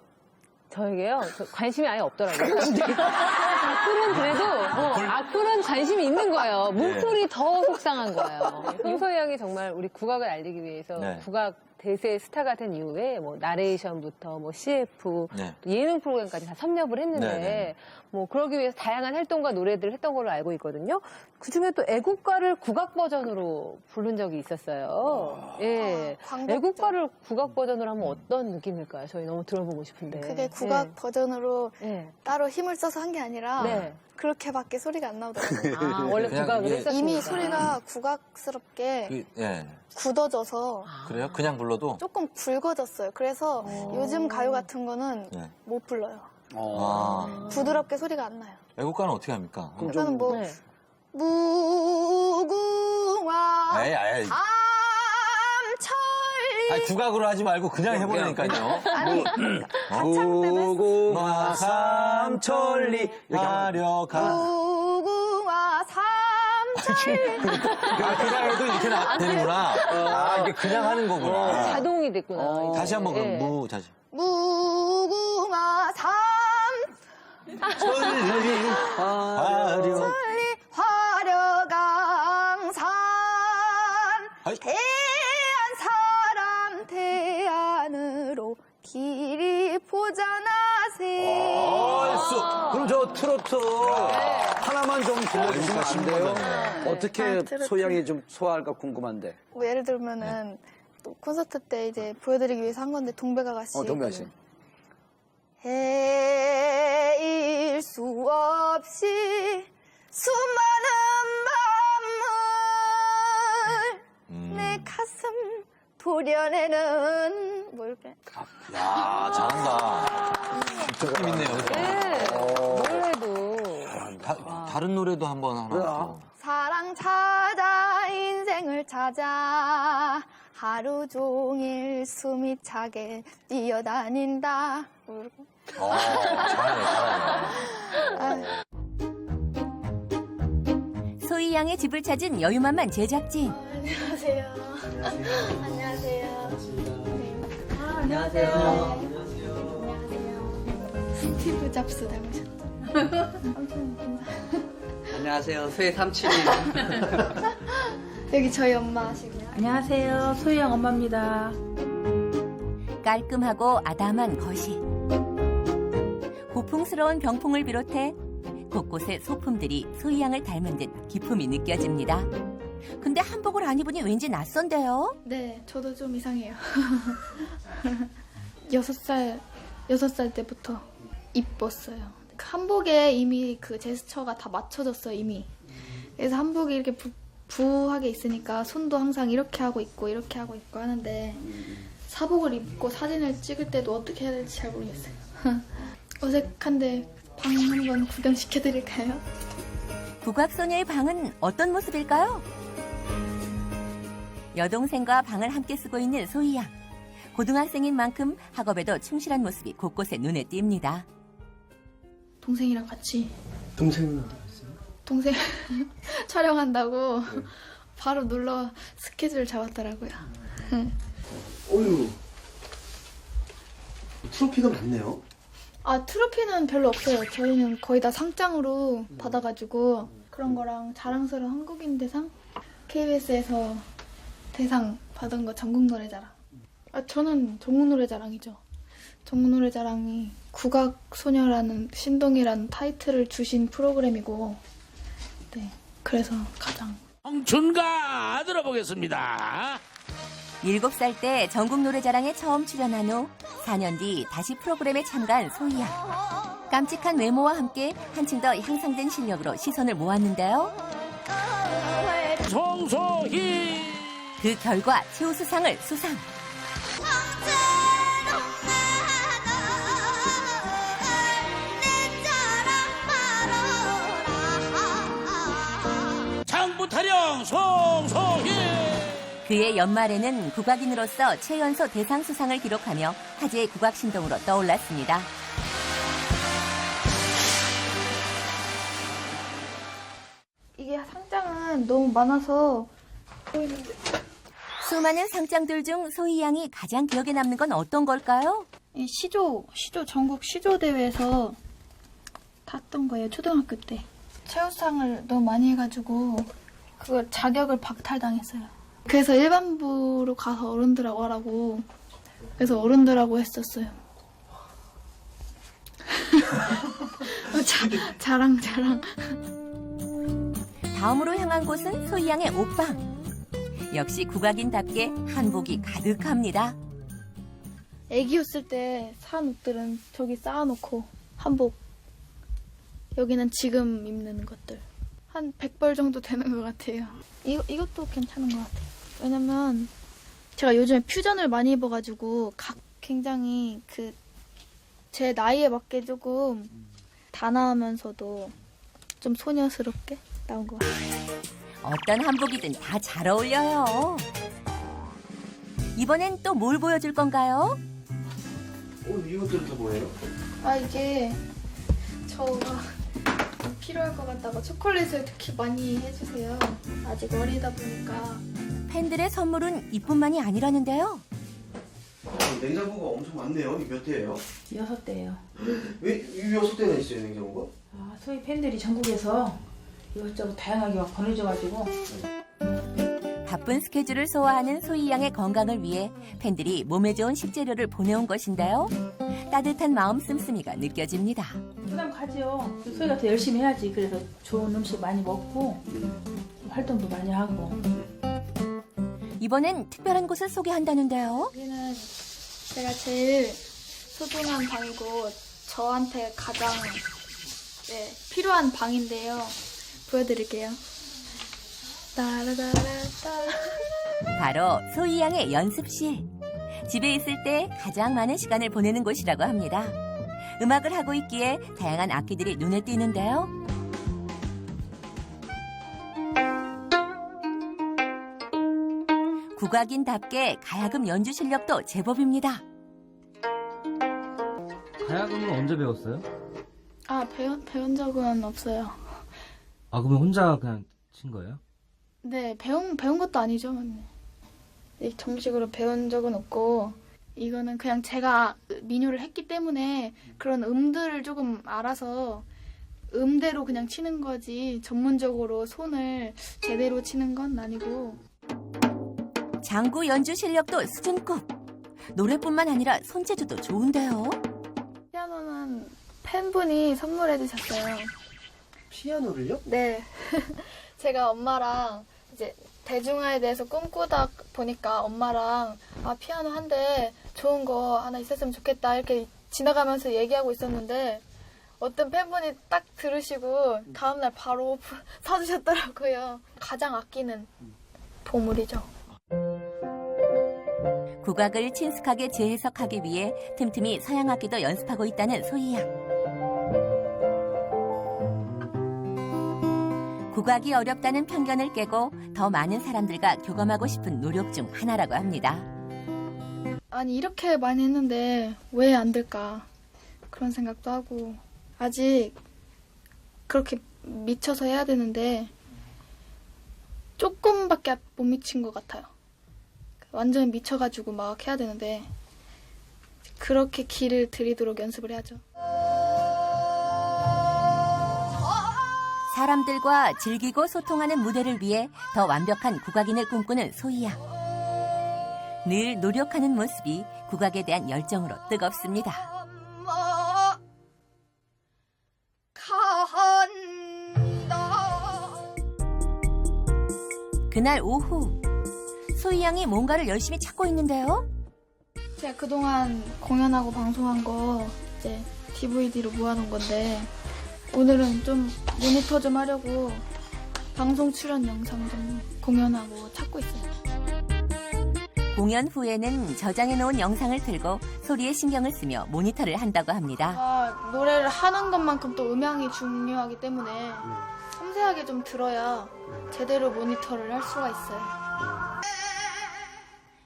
저에게요? 관심이 아예 없더라고요. 악플은 그래도, 악플은 관심이 있는 거예요. 문플이 더 속상한 거예요. 홍소희 양이 정말 우리 국악을 알리기 위해서 네. 국악 대세 스타가 된 이후에 뭐 나레이션부터 뭐 CF, 네. 또 예능 프로그램까지 다 섭렵을 했는데 네, 네. 뭐 그러기 위해서 다양한 활동과 노래들을 했던 걸로 알고 있거든요. 그중에 또 애국가를 국악 버전으로 부른 적이 있었어요. 예. 광복절. 애국가를 국악 버전으로 하면 어떤 느낌일까요? 저희 너무 들어보고 싶은데. 그게 국악 버전으로 예. 따로 힘을 써서 한 게 아니라 네. 그렇게밖에 소리가 안 나오더라고요. 아, 원래 그냥 국악을 이게 했었으니까. 이미 소리가 국악스럽게 예. 굳어져서 그래요? 그냥 불러도? 조금 굵어졌어요. 그래서 요즘 가요 같은 거는 네. 못 불러요. 아. 부드럽게 소리가 안 나요. 애국가는 어떻게 합니까? 그러니까는 뭐 네. 무궁화 에이. 삼천리 아니, 국악으로 하지 말고 그냥 해보라니까요. 아니 한참 때문에 무궁화 삼천리 가려가. 무궁화 삼천리 그냥 해도 이렇게 되는구나. 이게 그냥 하는 거구나. 자동이 됐구나. 다시 한번 예. 그럼 다시. 무궁화 천리 아, 가려. 삼천리 화려강산 그럼 저 트로트 하나만 좀 들려주시면 안 돼요? 어떻게 트로트. 소양이 좀 소화할까 궁금한데. 뭐 예를 들면은 또 콘서트 때 이제 보여드리기 위해서 한 건데 동백아가씨. 동백아씨. 헤일 수 없이 수많은 밤을 내 가슴 도려내는 뭐 이렇게. 야, 잘한다. 느낌 있네요. 뭘 해도. 다른 노래도 한번 하나. 또. 사랑 찾아 인생을 찾아 하루 종일 숨이 차게 뛰어다닌다. 뭐 이렇게. 잘하네. 아, 소희 양의 집을 찾은 여유만만 제작진. 안녕하세요. 안녕하세요. 안녕하세요. 스티브 잡스 닮으셨다. 엄청 감사. 안녕하세요. 소희 삼촌님. 여기 저희 엄마시고요. 안녕하세요. 소희양 엄마입니다. 깔끔하고 아담한 거실. 고풍스러운 병풍을 비롯해 곳곳에 소품들이 소희 양을 닮은 듯 기품이 느껴집니다. 근데 한복을 안 입으니 왠지 낯선데요? 네, 저도 좀 이상해요. 6살 때부터 입었어요. 그 한복에 이미 그 제스처가 다 맞춰졌어요, 이미. 그래서 한복이 이렇게 부하게 있으니까 손도 항상 이렇게 하고 있고 이렇게 하고 있고 하는데 사복을 입고 사진을 찍을 때도 어떻게 해야 될지 잘 모르겠어요. 어색한데 방 한번 구경시켜드릴까요? 국악소녀의 방은 어떤 모습일까요? 여동생과 방을 함께 쓰고 있는 소희 양. 고등학생인 만큼 학업에도 충실한 모습이 곳곳에 눈에 띕니다. 동생이랑 같이. 동생은 어디 갔어요? 동생 촬영한다고 바로 눌러 스케줄 잡았더라고요. 어휴. 트로피가 많네요. 아, 트로피는 별로 없어요. 저희는 거의 다 상장으로 받아가지고 그런 거랑 자랑스러운 한국인 대상? KBS에서 대상 받은 거 전국노래자랑. 아, 저는 전국노래자랑이죠. 전국노래자랑이 국악소녀라는 신동이라는 타이틀을 주신 프로그램이고 네, 그래서 가장 청춘가 들어보겠습니다. 7살 때 전국 노래자랑에 처음 출연한 후 4년 뒤 다시 프로그램에 참가한 소희 양. 깜찍한 외모와 함께 한층 더 향상된 실력으로 시선을 모았는데요. 송소희 그 결과 최우수상을 수상. 장부타령 송소희. 그의 연말에는 국악인으로서 최연소 대상 수상을 기록하며 화제의 국악 신동으로 떠올랐습니다. 이게 상장은 너무 많아서 보이는데 수많은 상장들 중 소희 양이 가장 기억에 남는 건 어떤 걸까요? 이 시조 전국 시조 대회에서 탔던 거예요. 초등학교 때 최우상을 너무 많이 해가지고 그걸 자격을 박탈당했어요. 그래서 일반부로 가서 어른들하고 하라고 그래서 어른들하고 했었어요. 자랑. 다음으로 향한 곳은 소희 양의 옷방. 역시 국악인답게 한복이 가득합니다. 애기였을 때 산 옷들은 저기 쌓아놓고 한복 여기는 지금 입는 것들 한 100벌 정도 되는 것 같아요. 이것도 괜찮은 것 같아요. 왜냐면 제가 요즘에 퓨전을 많이 입어가지고 굉장히 제 나이에 맞게 조금 단아하면서도 좀 소녀스럽게 나온 것 같아요. 어떤 한복이든 다 잘 어울려요. 이번엔 또 뭘 보여줄 건가요? 이것들은 다 뭐예요? 아 이게 저가 필요할 것 같다고 초콜릿을 특히 많이 해주세요. 아직 어리다 보니까. 팬들의 선물은 이뿐만이 아니라는데요. 냉장고가 엄청 많네요. 이게 몇 대예요? 6대예요. 왜 6대나 있어요, 냉장고가? 아, 소희 팬들이 전국에서 이것저것 다양하게 막 보내줘가지고. 바쁜 스케줄을 소화하는 소희 양의 건강을 위해 팬들이 몸에 좋은 식재료를 보내온 것인데요. 따뜻한 마음 씀씀이가 느껴집니다. 부담 가지요. 소희가 더 열심히 해야지. 그래서 좋은 음식 많이 먹고 활동도 많이 하고. 이번엔 특별한 곳을 소개한다는데요. 여기는 제가 제일 소중한 방이고 저한테 가장 필요한 방인데요. 보여드릴게요. 바로 소희 양의 연습실. 집에 있을 때 가장 많은 시간을 보내는 곳이라고 합니다. 음악을 하고 있기에 다양한 악기들이 눈에 띄는데요. 국악인답게 가야금 연주 실력도 제법입니다. 가야금은 언제 배웠어요? 아, 배운 적은 없어요. 아, 그러면 혼자 그냥 친 거예요? 네, 배운 것도 아니죠. 정식으로 배운 적은 없고, 이거는 그냥 제가 민요를 했기 때문에 그런 음들을 조금 알아서 음대로 그냥 치는 거지, 전문적으로 손을 제대로 치는 건 아니고. 장구 연주 실력도 수준급. 노래뿐만 아니라 손재주도 좋은데요. 피아노는 팬분이 선물해 주셨어요. 피아노를요? 네. 제가 엄마랑 이제 대중화에 대해서 꿈꾸다 보니까 엄마랑 피아노 한 대 좋은 거 하나 있었으면 좋겠다 이렇게 지나가면서 얘기하고 있었는데 어떤 팬분이 딱 들으시고 다음날 바로 사주셨더라고요. 가장 아끼는 보물이죠. 국악을 친숙하게 재해석하기 위해 틈틈이 서양 악기도 연습하고 있다는 소희 양. 국악이 어렵다는 편견을 깨고 더 많은 사람들과 교감하고 싶은 노력 중 하나라고 합니다. 아니 이렇게 많이 했는데 왜 안 될까 그런 생각도 하고 아직 그렇게 미쳐서 해야 되는데 조금밖에 못 미친 것 같아요. 완전 미쳐가지고 막 해야 되는데 그렇게 길을 들이도록 연습을 해야죠. 사람들과 즐기고 소통하는 무대를 위해 더 완벽한 국악인을 꿈꾸는 소희 양. 늘 노력하는 모습이 국악에 대한 열정으로 뜨겁습니다. 그날 오후 소희 양이 뭔가를 열심히 찾고 있는데요. 제가 그동안 공연하고 방송한 거 이제 DVD로 모아놓은 건데 오늘은 좀 모니터 좀 하려고 방송 출연 영상 좀 공연하고 찾고 있어요. 공연 후에는 저장해놓은 영상을 틀고 소리에 신경을 쓰며 모니터를 한다고 합니다. 노래를 하는 것만큼 또 음향이 중요하기 때문에 섬세하게 좀 들어야 제대로 모니터를 할 수가 있어요.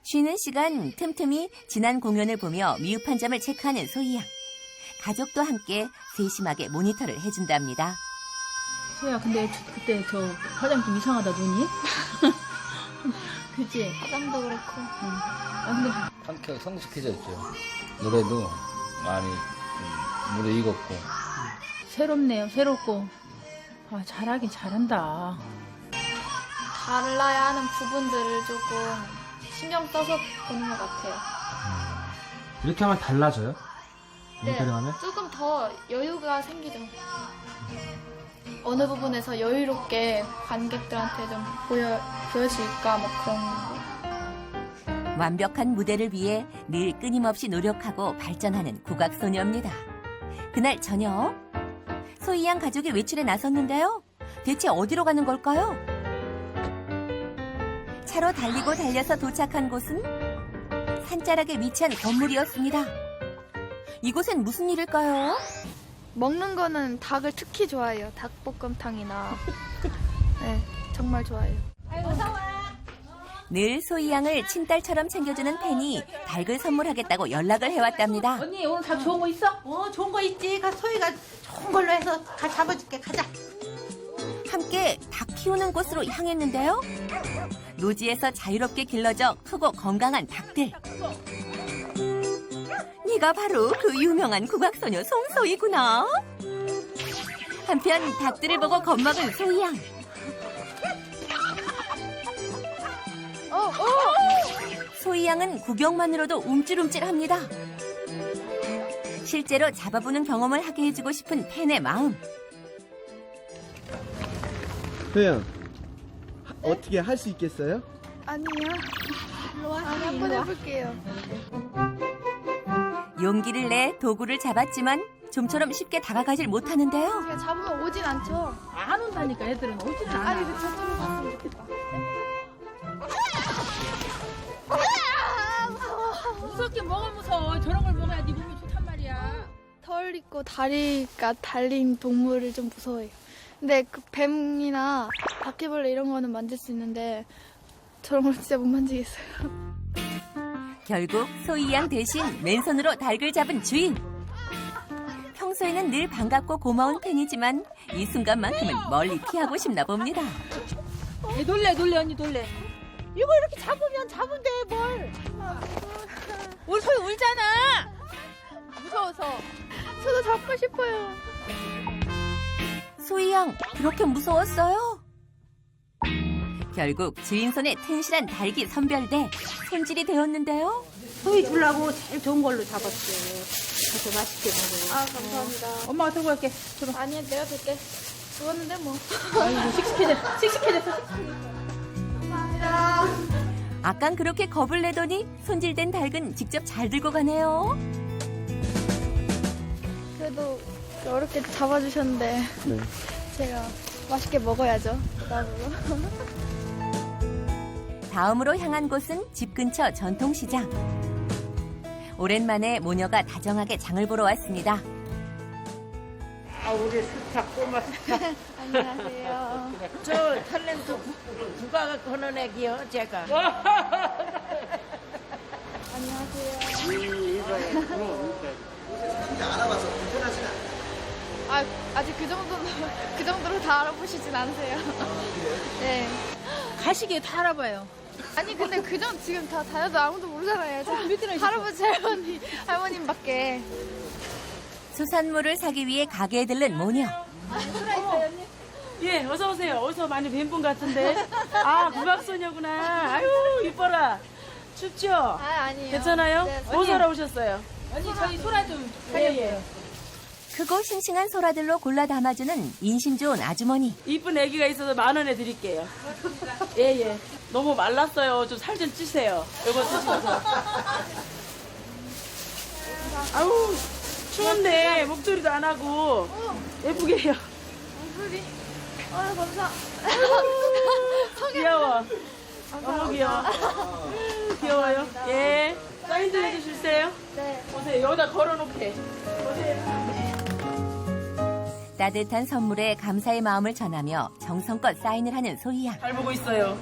쉬는 시간 틈틈이 지난 공연을 보며 미흡한 점을 체크하는 소희 양. 가족도 함께 세심하게 모니터를 해준답니다. 소희야, 근데 그때 저 화장 좀 이상하다, 눈이? 그치? 화장도 그렇고. 근데 한결 성숙해졌죠. 노래도 많이 물에 익었고. 새롭네요, 새롭고. 잘하긴 잘한다. 달라야 하는 부분들을 조금 신경 써서 보는 것 같아요. 이렇게 하면 달라져요? 모니터링 하면? 조금 더 여유가 생기죠. 어느 부분에서 여유롭게 관객들한테 좀 보여줄까 뭐 그런 거. 완벽한 무대를 위해 늘 끊임없이 노력하고 발전하는 국악소녀입니다. 그날 저녁 소희 양 가족이 외출에 나섰는데요. 대체 어디로 가는 걸까요? 차로 달리고 달려서 도착한 곳은 산자락에 위치한 건물이었습니다. 이곳엔 무슨 일일까요? 먹는 거는 닭을 특히 좋아해요. 닭볶음탕이나. 네, 정말 좋아해요. 늘 소희 양을 친딸처럼 챙겨주는 팬이 닭을 선물하겠다고 연락을 해왔답니다. 언니, 오늘 다 좋은 거 있어? 좋은 거 있지. 소희가 좋은 걸로 해서 잡아줄게. 가자. 함께 닭 키우는 곳으로 향했는데요. 노지에서 자유롭게 길러져 크고 건강한 닭들. 네가 바로 그 유명한 국악소녀 송소희구나. 한편 닭들을 보고 겁먹은 소희 양. 소희 양은 구경만으로도 움찔움찔합니다. 실제로 잡아보는 경험을 하게 해주고 싶은 팬의 마음. 소희양, 어떻게 할 수 있겠어요? 아니요. 한번 해볼게요. 용기를 내 도구를 잡았지만 좀처럼 쉽게 다가가질 못하는데요. 제가 잡으면 오진 않죠? 안 온다니까 애들은 오지는 않아. 아니, 근데 저쪽으로 갔으면 좋겠다. 무섭게 뭐가 무서워. 저런 걸 먹어야 네 몸이 좋단 말이야. 털 있고 다리가 달린 동물을 좀 무서워해요. 근데 그 뱀이나 바퀴벌레 이런 거는 만질 수 있는데 저런 걸 진짜 못 만지겠어요. 결국 소희 양 대신 맨손으로 닭을 잡은 주인. 평소에는 늘 반갑고 고마운 팬이지만 이 순간만큼은 멀리 피하고 싶나 봅니다. 놀래 언니 놀래. 이거 이렇게 잡으면 돼 뭘. 우리 소희 울잖아. 무서워서. 저도 잡고 싶어요. 소희 양 그렇게 무서웠어요? 결국 주인 손에 튼실한 닭이 선별돼 손질이 되었는데요. 소희 주려고 제일 좋은 걸로 잡았어요. 그래서 맛있게 먹어요. 아, 감사합니다. 엄마가 들고 갈게. 아니야, 내가 될게. 죽었는데 뭐. 아이고 씩씩해졌어. 감사합니다. 아깐 그렇게 겁을 내더니 손질된 닭은 직접 잘 들고 가네요. 그래도 어렵게 잡아주셨는데 제가 맛있게 먹어야죠. 그다음으로. 다음으로 향한 곳은 집 근처 전통시장. 오랜만에 모녀가 다정하게 장을 보러 왔습니다. 아, 우리 수탁 꼬마 수탁. 안녕하세요. 저 탤런트 국가 거는 애기요, 제가. 안녕하세요. 알아봐서 불편하시나? 아, 아직 그 정도로 다 알아보시진 않으세요. 네. 가시게 다 알아봐요. 아니, 근데 지금 다 다녀도 아무도 모르잖아요. 할아버지, 할머님밖에. 수산물을 사기 위해 가게에 들른 모녀. 예, 어서 오세요. 어디서 많이 뵌 분 같은데. 아, 국악소녀구나. 아유, 이뻐라. 춥죠? 아니에요. 괜찮아요? 네, 뭐 사러 오셨어요? 언니 저희 소라 좀 예. 크고 싱싱한 소라들로 골라 담아주는 인심 좋은 아주머니. 이쁜 애기가 있어서 10,000원에 드릴게요. 예. 너무 말랐어요. 좀 살 좀 찌세요. 이거 드셔서. 아우, 추운데 목도리도 안 하고 예쁘게 해요. 목소리. 감사. 귀여워. 너무 귀여워. 귀여워요. 예. 사인 좀 해주실래요? 네. 오세요. 여기다 걸어놓게. 따뜻한 선물에 감사의 마음을 전하며 정성껏 사인을 하는 소희 양. 잘 보고 있어요.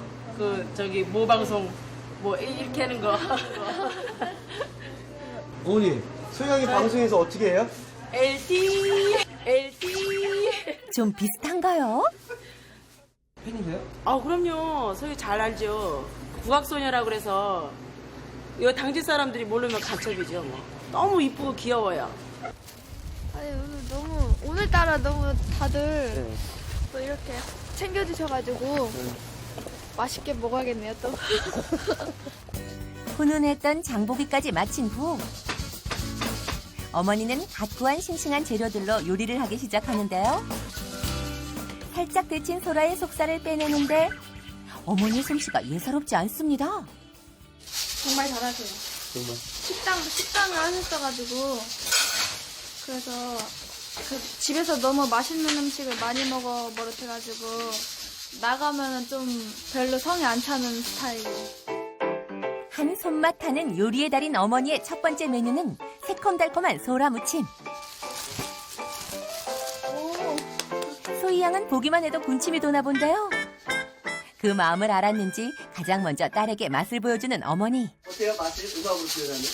모방송 이렇게 하는 거. 어머니, 소희양이 방송에서 어떻게 해요? LT. 좀 비슷한가요? 팬이세요? 아, 그럼요. 소희 잘 알죠. 국악소녀라 그래서 이거 당지 사람들이 모르면 간첩이죠. 뭐. 너무 이쁘고 귀여워요. 아니, 오늘따라 너무 다들 또 이렇게 챙겨주셔가지고 맛있게 먹어야겠네요, 또. 훈훈했던 장보기까지 마친 후 어머니는 갓 구한 싱싱한 재료들로 요리를 하기 시작하는데요. 살짝 데친 소라의 속살을 빼내는데 어머니 솜씨가 예사롭지 않습니다. 정말 잘하세요. 정말. 식당을 하셨어가지고 그래서 집에서 너무 맛있는 음식을 많이 먹어 버릇해가지고 나가면은 좀 별로 성에 안 차는 스타일이에요. 한 손맛 하는 요리의 달인 어머니의 첫 번째 메뉴는 새콤달콤한 소라 무침. 소희 양은 보기만 해도 군침이 도나 본데요. 그 마음을 알았는지 가장 먼저 딸에게 맛을 보여주는 어머니. 어때요? 맛을 음악으로 표현하면?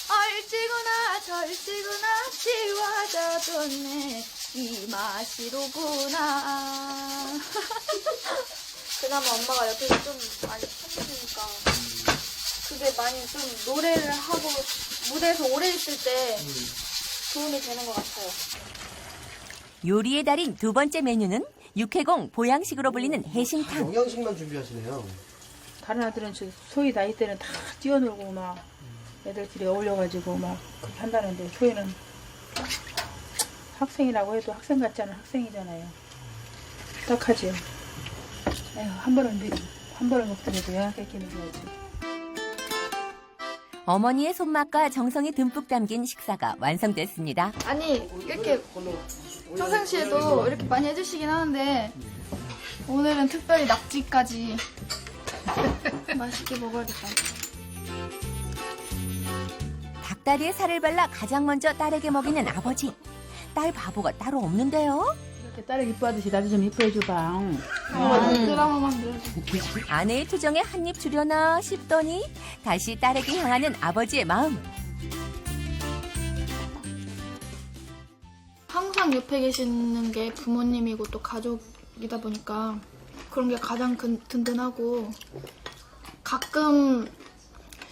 얼지구나 절지구나 지워져줬네 이 맛이로구나. 그나마 엄마가 옆에서 좀 많이 찾아주니까 그게 많이 좀 노래를 하고 무대에서 오래 있을 때 도움이 되는 것 같아요. 요리의 달인 두 번째 메뉴는 육해공 보양식으로 불리는 해신탕. 영양식만 준비하시네요. 다른 아들은 소희 나이 때는 다 뛰어놀고 막 애들끼리 어울려가지고 막 그렇게 한다는데 소희는 학생이라고 해도 학생 같지 않은 학생이잖아요. 딱하지요. 에휴, 한 번은 먹더라도 영양 뺏기는 거지. 어머니의 손맛과 정성이 듬뿍 담긴 식사가 완성됐습니다. 아니 이렇게 평상시에도 이렇게 많이 해주시긴 하는데 오늘은 특별히 낙지까지 맛있게 먹어야겠다. 닭다리에 살을 발라 가장 먼저 딸에게 먹이는 아버지. 딸 바보가 따로 없는데요. 이렇게 딸을 이뻐하듯이 나도 좀 이뻐해줘봐. 드라마만 들어줘. 아내의 투정에 한입 주려나 싶더니 다시 딸에게 향하는 아버지의 마음. 항상 옆에 계시는 게 부모님이고 또 가족이다 보니까 그런 게 가장 든든하고 가끔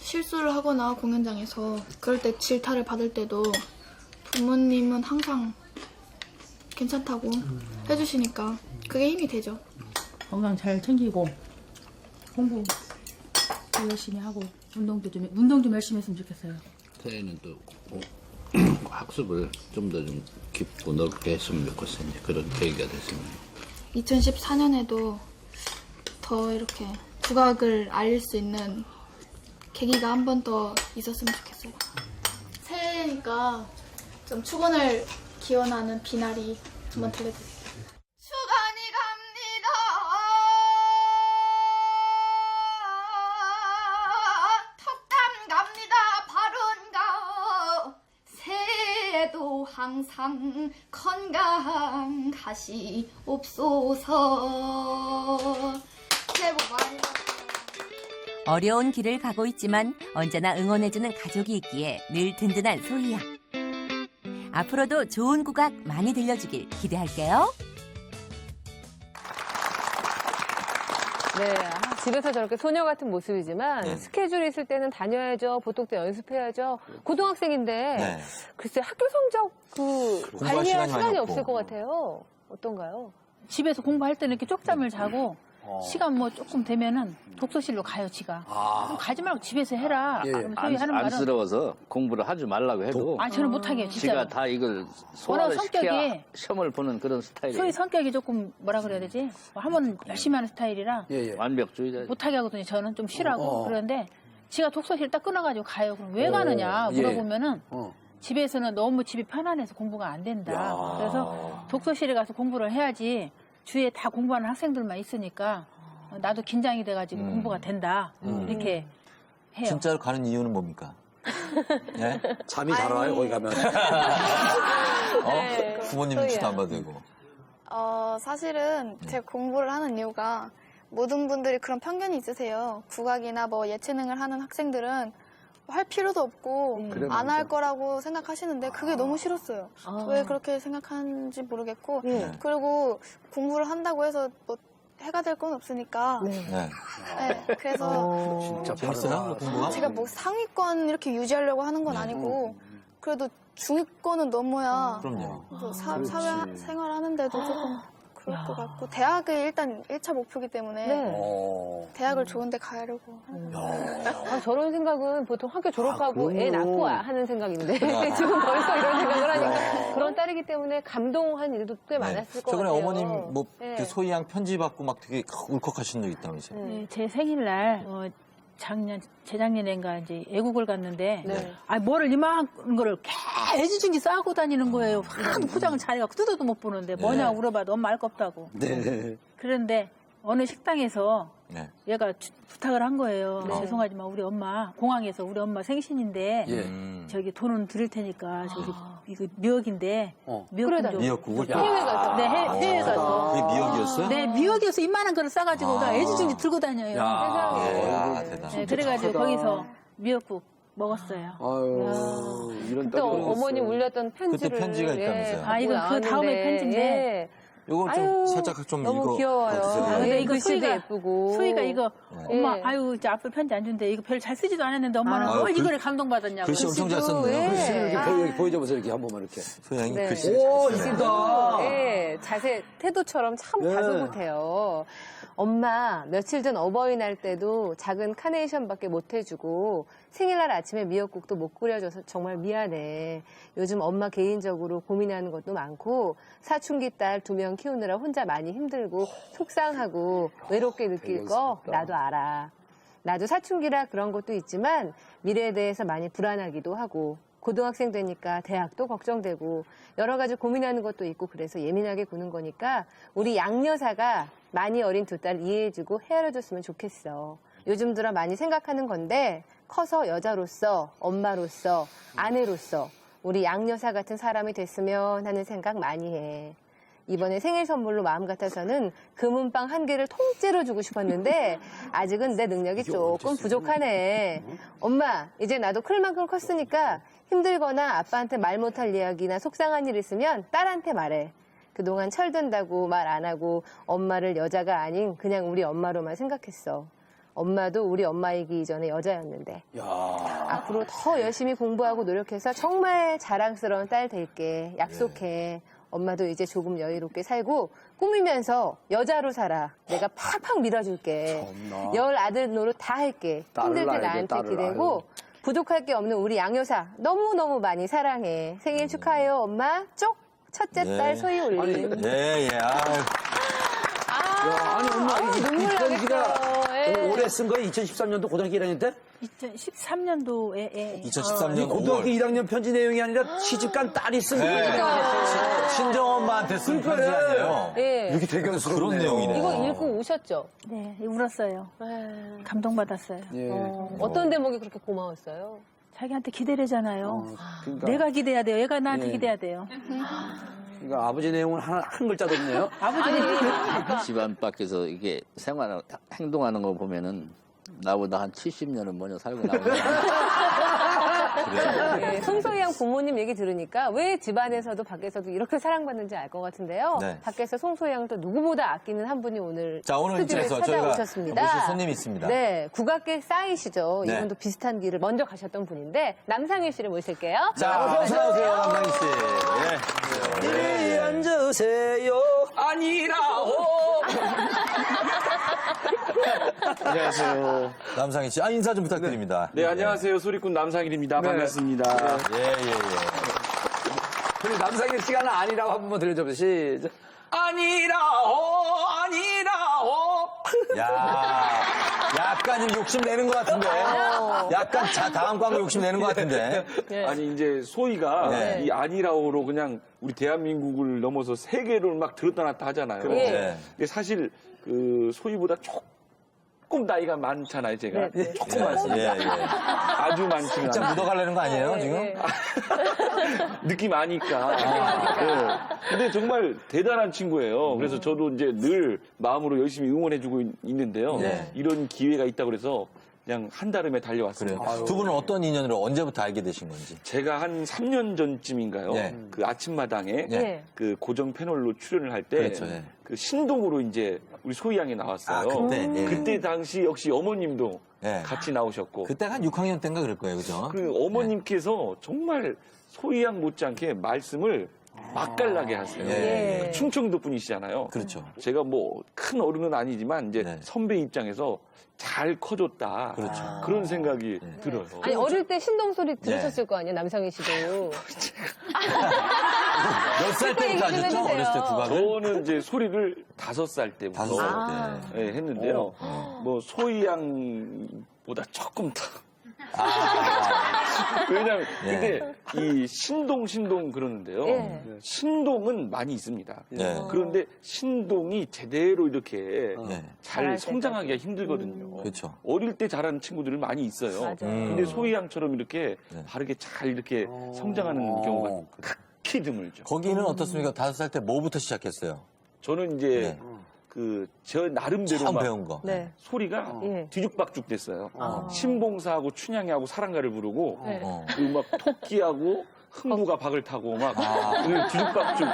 실수를 하거나 공연장에서 그럴 때 질타를 받을 때도 부모님은 항상 괜찮다고 해주시니까 그게 힘이 되죠. 건강 잘 챙기고 공부 열심히 하고 운동 좀 열심히 했으면 좋겠어요. 새해는 또 학습을 좀 더 좀 깊고 넓게 했으면 좋겠어요. 이제 그런 계기가 됐으면. 2014년에도 더 이렇게 국악을 알릴 수 있는 계기가 한 번 더 있었으면 좋겠어요. 새해니까 좀 축원을 기원하는 비나리 한번 들려드릴게요. 주간이 갑니다. 턱담 갑니다. 바른가. 새해도 항상 건강하시옵소서. 새해 복 많이 받으세요. 어려운 길을 가고 있지만 언제나 응원해주는 가족이 있기에 늘 든든한 소희양. 앞으로도 좋은 국악 많이 들려주길 기대할게요. 네, 집에서 저렇게 소녀 같은 모습이지만 네. 스케줄 있을 때는 다녀야죠. 보통 때 연습해야죠. 고등학생인데 네. 글쎄 학교 성적 공부할 관리할 시간이 시간이 많이 없을 없고. 것 같아요. 어떤가요? 집에서 공부할 때는 이렇게 쪽잠을 자고 시간 뭐 조금 되면은 독서실로 가요, 지가. 그럼 가지 말고 집에서 해라. 그럼 소희 하는 말은 안쓰러워서 공부를 하지 말라고 해도 저는 못하게요, 진짜로. 지가 다 이걸 워낙 소화를 시켜야 성격이 시험을 보는 그런 스타일이에요. 소희 성격이 조금 뭐라 그래야 되지? 한번 열심히 하는 스타일이라 완벽주의자. 못하게 하거든요. 저는 좀 싫어하고 그러는데 지가 독서실 딱 끊어가지고 가요. 그럼 왜 가느냐 물어보면은 집에서는 너무 집이 편안해서 공부가 안 된다. 그래서 독서실에 가서 공부를 해야지 주위에 다 공부하는 학생들만 있으니까 나도 긴장이 돼가지고 공부가 된다. 이렇게 해요. 진짜로 가는 이유는 뭡니까? 네? 잠이 잘 와요, 거기 가면. 네. 부모님 눈치도 안 받고. 사실은 제가 공부를 하는 이유가 모든 분들이 그런 편견이 있으세요. 국악이나 뭐 예체능을 하는 학생들은 할 필요도 없고 안 할 거라고 생각하시는데 그게 너무 싫었어요. 왜 그렇게 생각하는지 모르겠고 그리고 공부를 한다고 해서 뭐 해가 될 건 없으니까 네, 그래서 진짜 재밌어요? 공부가? 제가 뭐 상위권 이렇게 유지하려고 하는 건 아니고 그래도 중위권은 넘어야 그럼요. 또 사회 생활하는데도 조금 그럴 것 같고 대학이 일단 1차 목표이기 때문에 대학을 좋은 데 가려고 하는 거예요. 저런 생각은 보통 학교 졸업하고 애 낳고 하는 생각인데 지금 벌써 이런 생각을 하니까 그런 딸이기 때문에 감동한 일도 꽤 많았을 것 최근에 같아요. 어머님 뭐 네. 그 소희 양 편지 받고 막 되게 울컥하신 적 있다면서요? 네, 제 생일날 재작년인가 이제 애국을 갔는데 뭐를 이만한 거를 애지중지 싸고 다니는 거예요. 하도 포장을 잘해갖고 뜯어도 못 보는데 뭐냐고 물어봐도 엄마 알 거 없다고. 그런데 어느 식당에서 얘가 부탁을 한 거예요. 죄송하지만 우리 엄마 공항에서 우리 엄마 생신인데 저기 돈은 드릴 테니까 저기 이거 미역인데 미역 좀 미역국을? 해외 가서. 네, 해외 가서. 그게 미역이었어요? 네, 미역이어서 이만한 거를 싸가지고 나 애지중지 들고 다녀요. 야, 대단. 네, 그래가지고 거기서 미역국 먹었어요. 아유, 이런 또 어머님 울렸던 편지를 그때 편지가 있다면서요? 이건 그 다음에 편지인데 요거 좀 아유, 살짝 좀 너무 읽어 귀여워요. 봐주세요. 근데 예, 이거 글씨도 소희가- 예쁘고. 소희가 이거 엄마 예. 아유 이제 앞으로 편지 안 준대. 이거 별 잘 쓰지도 않았는데 엄마는 아, 뭘 글- 이거를 감동받았냐고. 글씨 엄청 잘 글씨도, 썼네요. 예. 글씨를 이렇게 여기 보여줘보세요. 이렇게 한 번만 이렇게. 소양이 네. 글씨. 오, 잘 써요. 이쁘다. 예, 자세, 태도처럼 참 네. 다소곳해요. 엄마, 며칠 전 어버이날 때도 작은 카네이션밖에 못 해주고 생일날 아침에 미역국도 못 끓여줘서 정말 미안해. 요즘 엄마 개인적으로 고민하는 것도 많고 사춘기 딸 2명 키우느라 혼자 많이 힘들고 속상하고 외롭게 느낄 거 나도 알아. 나도 사춘기라 그런 것도 있지만 미래에 대해서 많이 불안하기도 하고 고등학생 되니까 대학도 걱정되고 여러 가지 고민하는 것도 있고 그래서 예민하게 구는 거니까 우리 양여사가 많이 어린 2딸 이해해주고 헤아려줬으면 좋겠어. 요즘 들어 많이 생각하는 건데 커서 여자로서 엄마로서 아내로서 우리 양여사 같은 사람이 됐으면 하는 생각 많이 해. 이번에 생일 선물로 마음 같아서는 금은빵 1개를 통째로 주고 싶었는데 아직은 내 능력이 조금 부족하네. 엄마, 이제 나도 클 만큼 컸으니까 힘들거나 아빠한테 말 못할 이야기나 속상한 일 있으면 딸한테 말해. 그동안 철든다고 말 안 하고 엄마를 여자가 아닌 그냥 우리 엄마로만 생각했어. 엄마도 우리 엄마이기 이전에 여자였는데. 앞으로 더 열심히 공부하고 노력해서 정말 자랑스러운 딸 될게. 약속해. 엄마도 이제 조금 여유롭게 살고 꾸미면서 여자로 살아. 내가 팍팍 밀어줄게. 열 아들 노릇 다 할게. 힘들 때 나한테 기대고 부족할 게 없는 우리 양여사 너무너무 많이 사랑해. 생일 축하해요, 엄마. 쪽! 첫째 딸 소희 올림. 예, 예. 아유. 아니, 엄마, 이 눈물 편지가 나겠어요. 예. 올해 쓴 거예요? 2013년도 고등학교 1학년 때? 2013년도에 2013년 고등학교 5월. 1학년 편지 내용이 아니라 시집간 딸이 쓴 네. 거예요. 친정엄마한테 쓴 편지 그러니까. 아니에요? 예. 이렇게 대견스럽네요. 그런 내용이네요. 이거 읽고 우셨죠? 네, 울었어요. 예. 감동받았어요. 예. 어떤 대목이 그렇게 고마웠어요? 자기한테 기대래잖아요. 그러니까, 내가 기대야 돼요. 얘가 나한테 예. 기대야 돼요. 그러니까 아버지 내용은 한 글자도 없네요. 집안 밖에서 이게 행동하는 거 보면은 나보다 한 70년은 먼저 살고 나오는 예, 송소희 양 부모님 얘기 들으니까 왜 집안에서도 밖에서도 이렇게 사랑받는지 알 것 같은데요. 네. 밖에서 송소희 양을 또 누구보다 아끼는 한 분이 오늘 자, 오늘 스튜디오에 이쯤에서 저희가 찾아오셨습니다. 모실 손님이 있습니다. 네, 국악계 싸이시죠. 네. 이분도 비슷한 길을 먼저 가셨던 분인데 남상일 씨를 모실게요. 자, 어서 오세요, 남상희 씨. 예. 이리 앉으세요. 아니라오. 안녕하세요. 남상희 씨. 인사 좀 부탁드립니다. 네, 안녕하세요. 소리꾼 남상일입니다. 반갑습니다. 예, 예, 예. 그리고 남상일 시간은 아니라고 한 번만 들려줘보세요. 시작. 아니라오, 아니라오. 야, 약간 좀 욕심 내는 것 같은데. 약간 다음 광고 욕심 내는 것 같은데. 아니, 이제 소희가 네. 이 아니라오로 그냥 우리 대한민국을 넘어서 세계를 막 들었다 놨다 하잖아요. 네. 근데 사실 그 소희보다 조금 나이가 많잖아요, 제가. 네. 조금 많습니다. 예, 예. 아주 많지는 진짜 않아요. 묻어가려는 거 아니에요, 예, 지금? 예. 느낌 아니까. 네. 근데 정말 대단한 친구예요. 그래서 저도 이제 늘 마음으로 열심히 응원해주고 있는데요. 네. 이런 기회가 있다고 그래서 그냥 한달음에 달려왔어요. 그래요. 두 분은 어떤 인연으로 언제부터 알게 되신 건지. 제가 한 3년 전쯤인가요? 네. 그 아침마당에 네. 그 고정 패널로 출연을 할 때 그렇죠, 네. 그 신동으로 이제 우리 소희 양이 나왔어요. 아, 그때, 네. 그때 당시 역시 어머님도 네. 같이 나오셨고 그때가 한 6학년 때인가 그럴 거예요, 그죠? 그 어머님께서 정말 소희 양 못지않게 말씀을 맛깔나게 하세요. 예. 충청도 분이시잖아요. 그렇죠. 제가 뭐 큰 어른은 아니지만 이제 네. 선배 입장에서 잘 커줬다. 그렇죠. 그런 생각이 들어요. 아니 어릴 때 신동 소리 들으셨을 거 아니에요, 남상희 씨도. 몇 살 때부터 얘기 좀 하셨죠? 해주세요. 어렸을 때 국악을? 저는 이제 소리를 5살 때부터 5살 때. 예, 했는데요. 뭐 소희 양보다 조금 더. 왜냐면 예. 근데 이 신동 그러는데요. 예. 신동은 많이 있습니다. 예. 그런데 신동이 제대로 이렇게 네. 잘 잘할 성장하기가 힘들거든요. 그렇죠. 어릴 때 잘하는 친구들이 많이 있어요. 맞아요. 근데 소희 양처럼 이렇게 네. 바르게 잘 이렇게 성장하는 경우가 극히 드물죠. 거기는 어떻습니까? 5살 때 뭐부터 시작했어요? 저는 이제 네. 저 나름대로 처음 막 배운 거. 네. 소리가 예. 뒤죽박죽 됐어요. 신봉사하고 춘향이하고 사랑가를 부르고 네. 그리고 막 토끼하고 흥부가 박을 타고 막 뒤죽박죽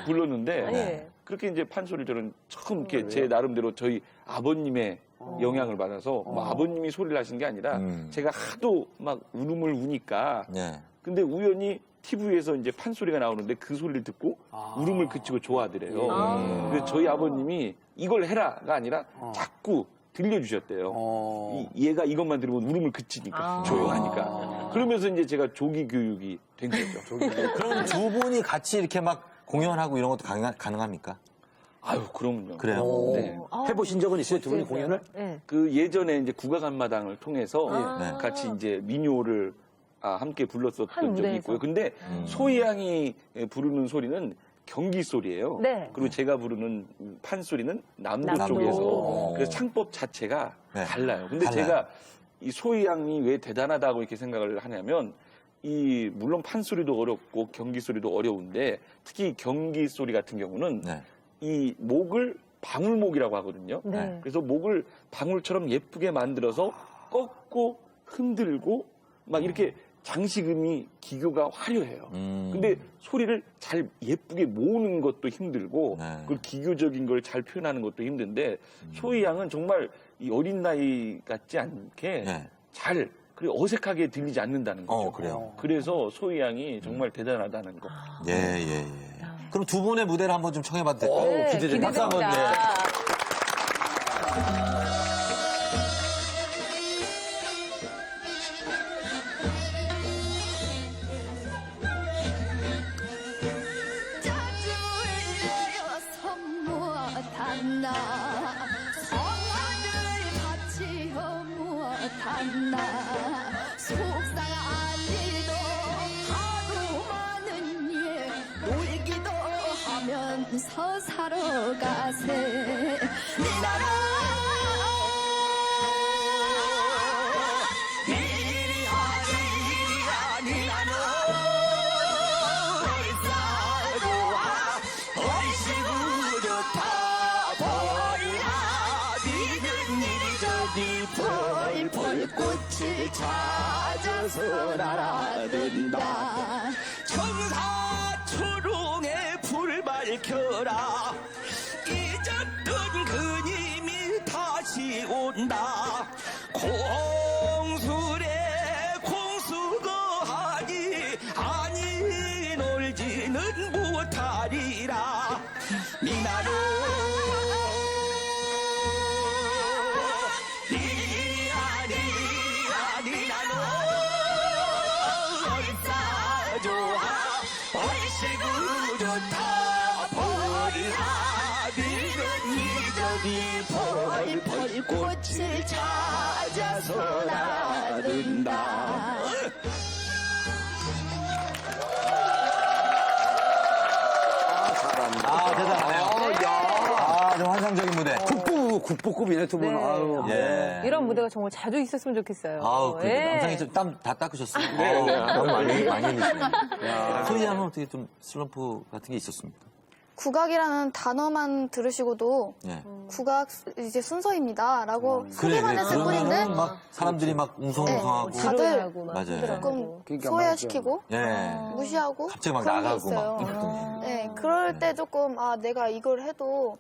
불렀는데 예. 그렇게 이제 판소리를 저는 처음 이렇게 제 나름대로 저희 아버님의 영향을 받아서 뭐 아버님이 소리를 하신 게 아니라 제가 하도 막 울음을 우니까 네. 근데 우연히 TV에서 이제 판소리가 나오는데 그 소리를 듣고 울음을 그치고 좋아하더래요. 그래서 저희 아버님이 이걸 해라가 아니라 자꾸 들려주셨대요. 얘가 이것만 들으면 울음을 그치니까 조용하니까. 그러면서 이제 제가 조기 교육이 된 거죠. 그럼 두 분이 같이 이렇게 막 공연하고 이런 것도 가능합니까? 아유, 그럼요. 그래요? 네. 해보신 적은 있어요, 두 분이 공연을? 네. 그 예전에 이제 국악한마당을 통해서 네. 같이 이제 민요를 함께 한 불렀었던 적이 무대에서. 있고요. 근데 소희양이 부르는 소리는 경기 소리예요. 네. 그리고 제가 부르는 판소리는 남도 남도. 쪽에서 그래서 창법 자체가 네. 달라요. 근데 달라요. 제가 이 소희양이 왜 대단하다고 이렇게 생각을 하냐면 물론 판소리도 어렵고 경기 소리도 어려운데 특히 경기 소리 같은 경우는 네. 이 목을 방울목이라고 하거든요. 네. 그래서 목을 방울처럼 예쁘게 만들어서 꺾고 흔들고 막 이렇게 장식음이 기교가 화려해요. 근데 소리를 잘 예쁘게 모으는 것도 힘들고 네. 그걸 기교적인 걸 잘 표현하는 것도 힘든데 소희양은 정말 이 어린 나이 같지 않게 네. 잘 그리고 어색하게 들리지 않는다는 거죠. 그래요. 그래서 소희양이 정말 대단하다는 거. 예. 그럼 두 분의 무대를 한번 좀 청해봐도 될까요? 네, 기대됩니다. 박수 한번. 기대됩니다. 짜증을 내어서 무엇하나 성화를 바치어 무엇하나 속상한 일도 하루 많은 일 놀기도 하면서 살아가세 펄펄 꽃을 찾아서 날아든다 청사초롱에 불 밝혀라 잊었던 그님이 다시 온다 공술에 공수거하니 아니 놀지는 못하리라 미나루 펄펄 꽃을 찾아서 날아든다 대단하네요. 좀 환상적인 무대. 국보급이네, 두 분. 네. 아유. 예. 이런 무대가 정말 자주 있었으면 좋겠어요. 그래요. 예. 영상이 좀 땀 다 닦으셨어요. 네. 많이 흘리시네요. 소희양은 어떻게 좀 슬럼프 같은 게 있었습니까? 국악이라는 단어만 들으시고도 네. 국악 이제 순서입니다라고 소개만 했을 그러면은 뿐인데 막 사람들이 막 웅성웅성하고. 네, 다들 맞아요. 조금 그러니까 소외시키고 예. 무시하고 갑자기 막 그런 게 나가고 있어요. 막. 네, 그럴 때 조금 내가 이걸 해도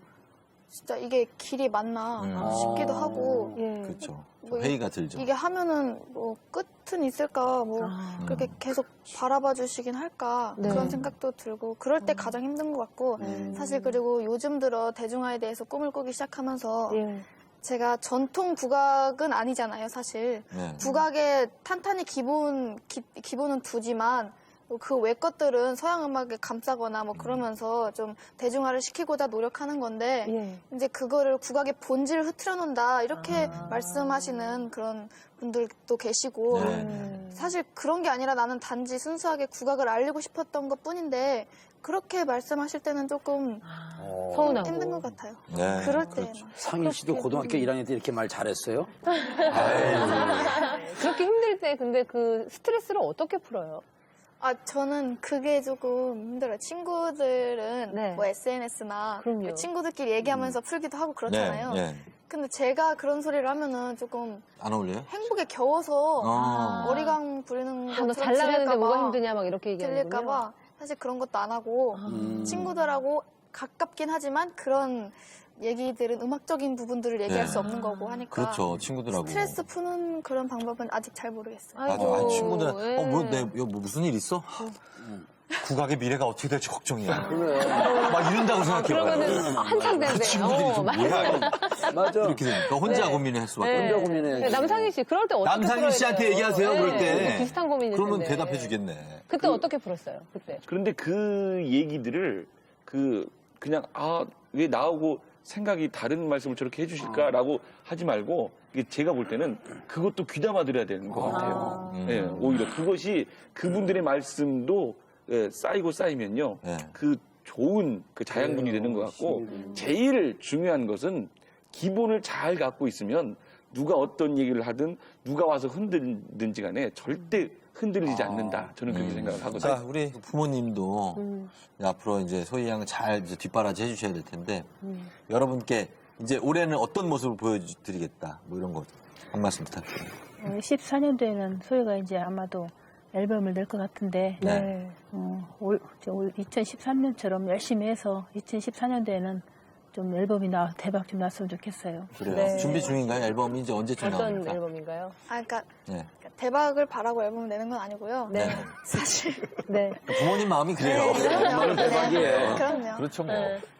진짜 이게 길이 맞나 싶기도 하고 그렇죠. 뭐 회의가 들죠. 이게 하면은 뭐 끝은 있을까 뭐 그렇게 계속 바라봐 주시긴 할까 네. 그런 생각도 들고 그럴 때 가장 힘든 것 같고 사실 그리고 요즘 들어 대중화에 대해서 꿈을 꾸기 시작하면서 제가 전통 국악은 아니잖아요 사실 네. 국악의 탄탄히 기본은 두지만 그 외 것들은 서양 음악에 감싸거나 뭐 그러면서 좀 대중화를 시키고자 노력하는 건데 이제 그거를 국악의 본질을 흐트려 놓는다 이렇게 말씀하시는 그런 분들도 계시고 사실 그런 게 아니라 나는 단지 순수하게 국악을 알리고 싶었던 것 뿐인데 그렇게 말씀하실 때는 조금 서운하고. 힘든 것 같아요. 네, 그럴 때 그렇죠. 상희 씨도 고등학교 1학년 때 이렇게 말 잘했어요? 그렇게 힘들 때 근데 그 스트레스를 어떻게 풀어요? 저는 그게 조금 힘들어요. 친구들은 뭐 SNS나 그럼요. 친구들끼리 얘기하면서 풀기도 하고 그렇잖아요. 네. 근데 제가 그런 소리를 하면은 조금 안 어울려요? 행복에 겨워서 어리광 부리는 너 것처럼 잘 나가는데 들릴까 뭐가 봐. 힘드냐 막 이렇게 얘기하는군요. 들릴까봐 사실 그런 것도 안 하고 친구들하고 가깝긴 하지만 그런 얘기들은 음악적인 부분들을 얘기할 네. 수 없는 거고 하니까 그렇죠. 친구들하고. 스트레스 푸는 그런 방법은 아직 잘 모르겠어요. 맞아. 아, 친구들은 무슨 일 있어? 국악의 미래가 어떻게 될지 걱정이야. 막 이런다고 생각해요. 그러면은 한창 된대요. 친구들이 좀 뭐야. 맞아. 이렇게 되니까 혼자 네. 고민을 할 수밖에 네. 없네. 네, 남상희 씨, 그럴 때 어떻게 남상희 풀어야 씨한테 돼요? 얘기하세요, 그럴 때. 비슷한 고민일 그러면 텐데. 대답해 주겠네. 그때 어떻게 풀었어요? 그때. 그런데 그 얘기들을 그냥 왜 나하고 생각이 다른 말씀을 저렇게 해주실까라고 하지 말고 이게 제가 볼 때는 그것도 귀담아 들어야 되는 것 같아요. 예, 오히려 그것이 그분들의 말씀도 쌓이고 쌓이면요, 그 좋은 그 자양분이 되는 것 같고 제일 중요한 것은 기본을 잘 갖고 있으면 누가 어떤 얘기를 하든 누가 와서 흔들든지 간에 절대 흔들리지 않는다. 저는 그렇게 생각을 하거든요. 자, 우리 부모님도 앞으로 이제 소희 양을 잘 이제 뒷바라지 해주셔야 될 텐데 여러분께 이제 올해는 어떤 모습을 보여드리겠다 뭐 이런 거 한 말씀 부탁드립니다. 14년도에는 소희가 이제 아마도 앨범을 낼 것 같은데 네. 올 2013년처럼 열심히 해서 2014년도에는 좀 앨범이 대박 좀 났으면 좋겠어요. 그래요. 네. 준비 중인가요? 앨범이 이제 언제쯤 어떤 나옵니까? 앨범인가요? 그러니까 네. 대박을 바라고 앨범을 내는 건 아니고요. 네. 사실 네. 부모님 마음이 그래요. 엄마는 대박이에요. 그럼요. 그렇죠 뭐.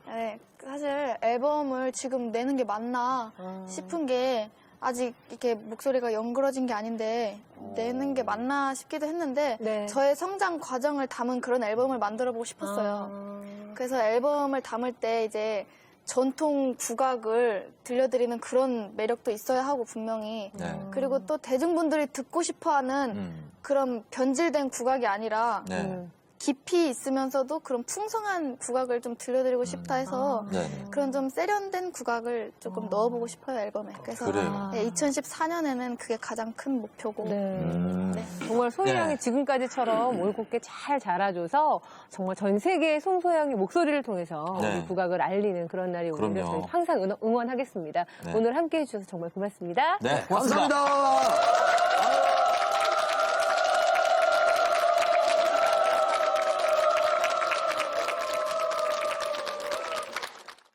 네, 사실 앨범을 지금 내는 게 맞나 싶은 게 아직 이렇게 목소리가 연그러진 게 아닌데 내는 게 맞나 싶기도 했는데 네. 저의 성장 과정을 담은 그런 앨범을 만들어 보고 싶었어요. 그래서 앨범을 담을 때 이제 전통 국악을 들려드리는 그런 매력도 있어야 하고 분명히 네. 그리고 또 대중분들이 듣고 싶어하는 그런 변질된 국악이 아니라 네. 깊이 있으면서도 그런 풍성한 국악을 좀 들려드리고 싶다 해서 네. 그런 좀 세련된 국악을 조금 넣어보고 싶어요 앨범에. 그래서 그래요. 2014년에는 그게 가장 큰 목표고. 네. 정말 소희 네. 양이 지금까지처럼 올곧게 잘 자라줘서 정말 전 세계의 송소희 양의 목소리를 통해서 네. 우리 국악을 알리는 그런 날이 오기를 그럼요. 저희 항상 응원하겠습니다. 네. 오늘 함께해 주셔서 정말 고맙습니다. 네, 고맙습니다. 감사합니다.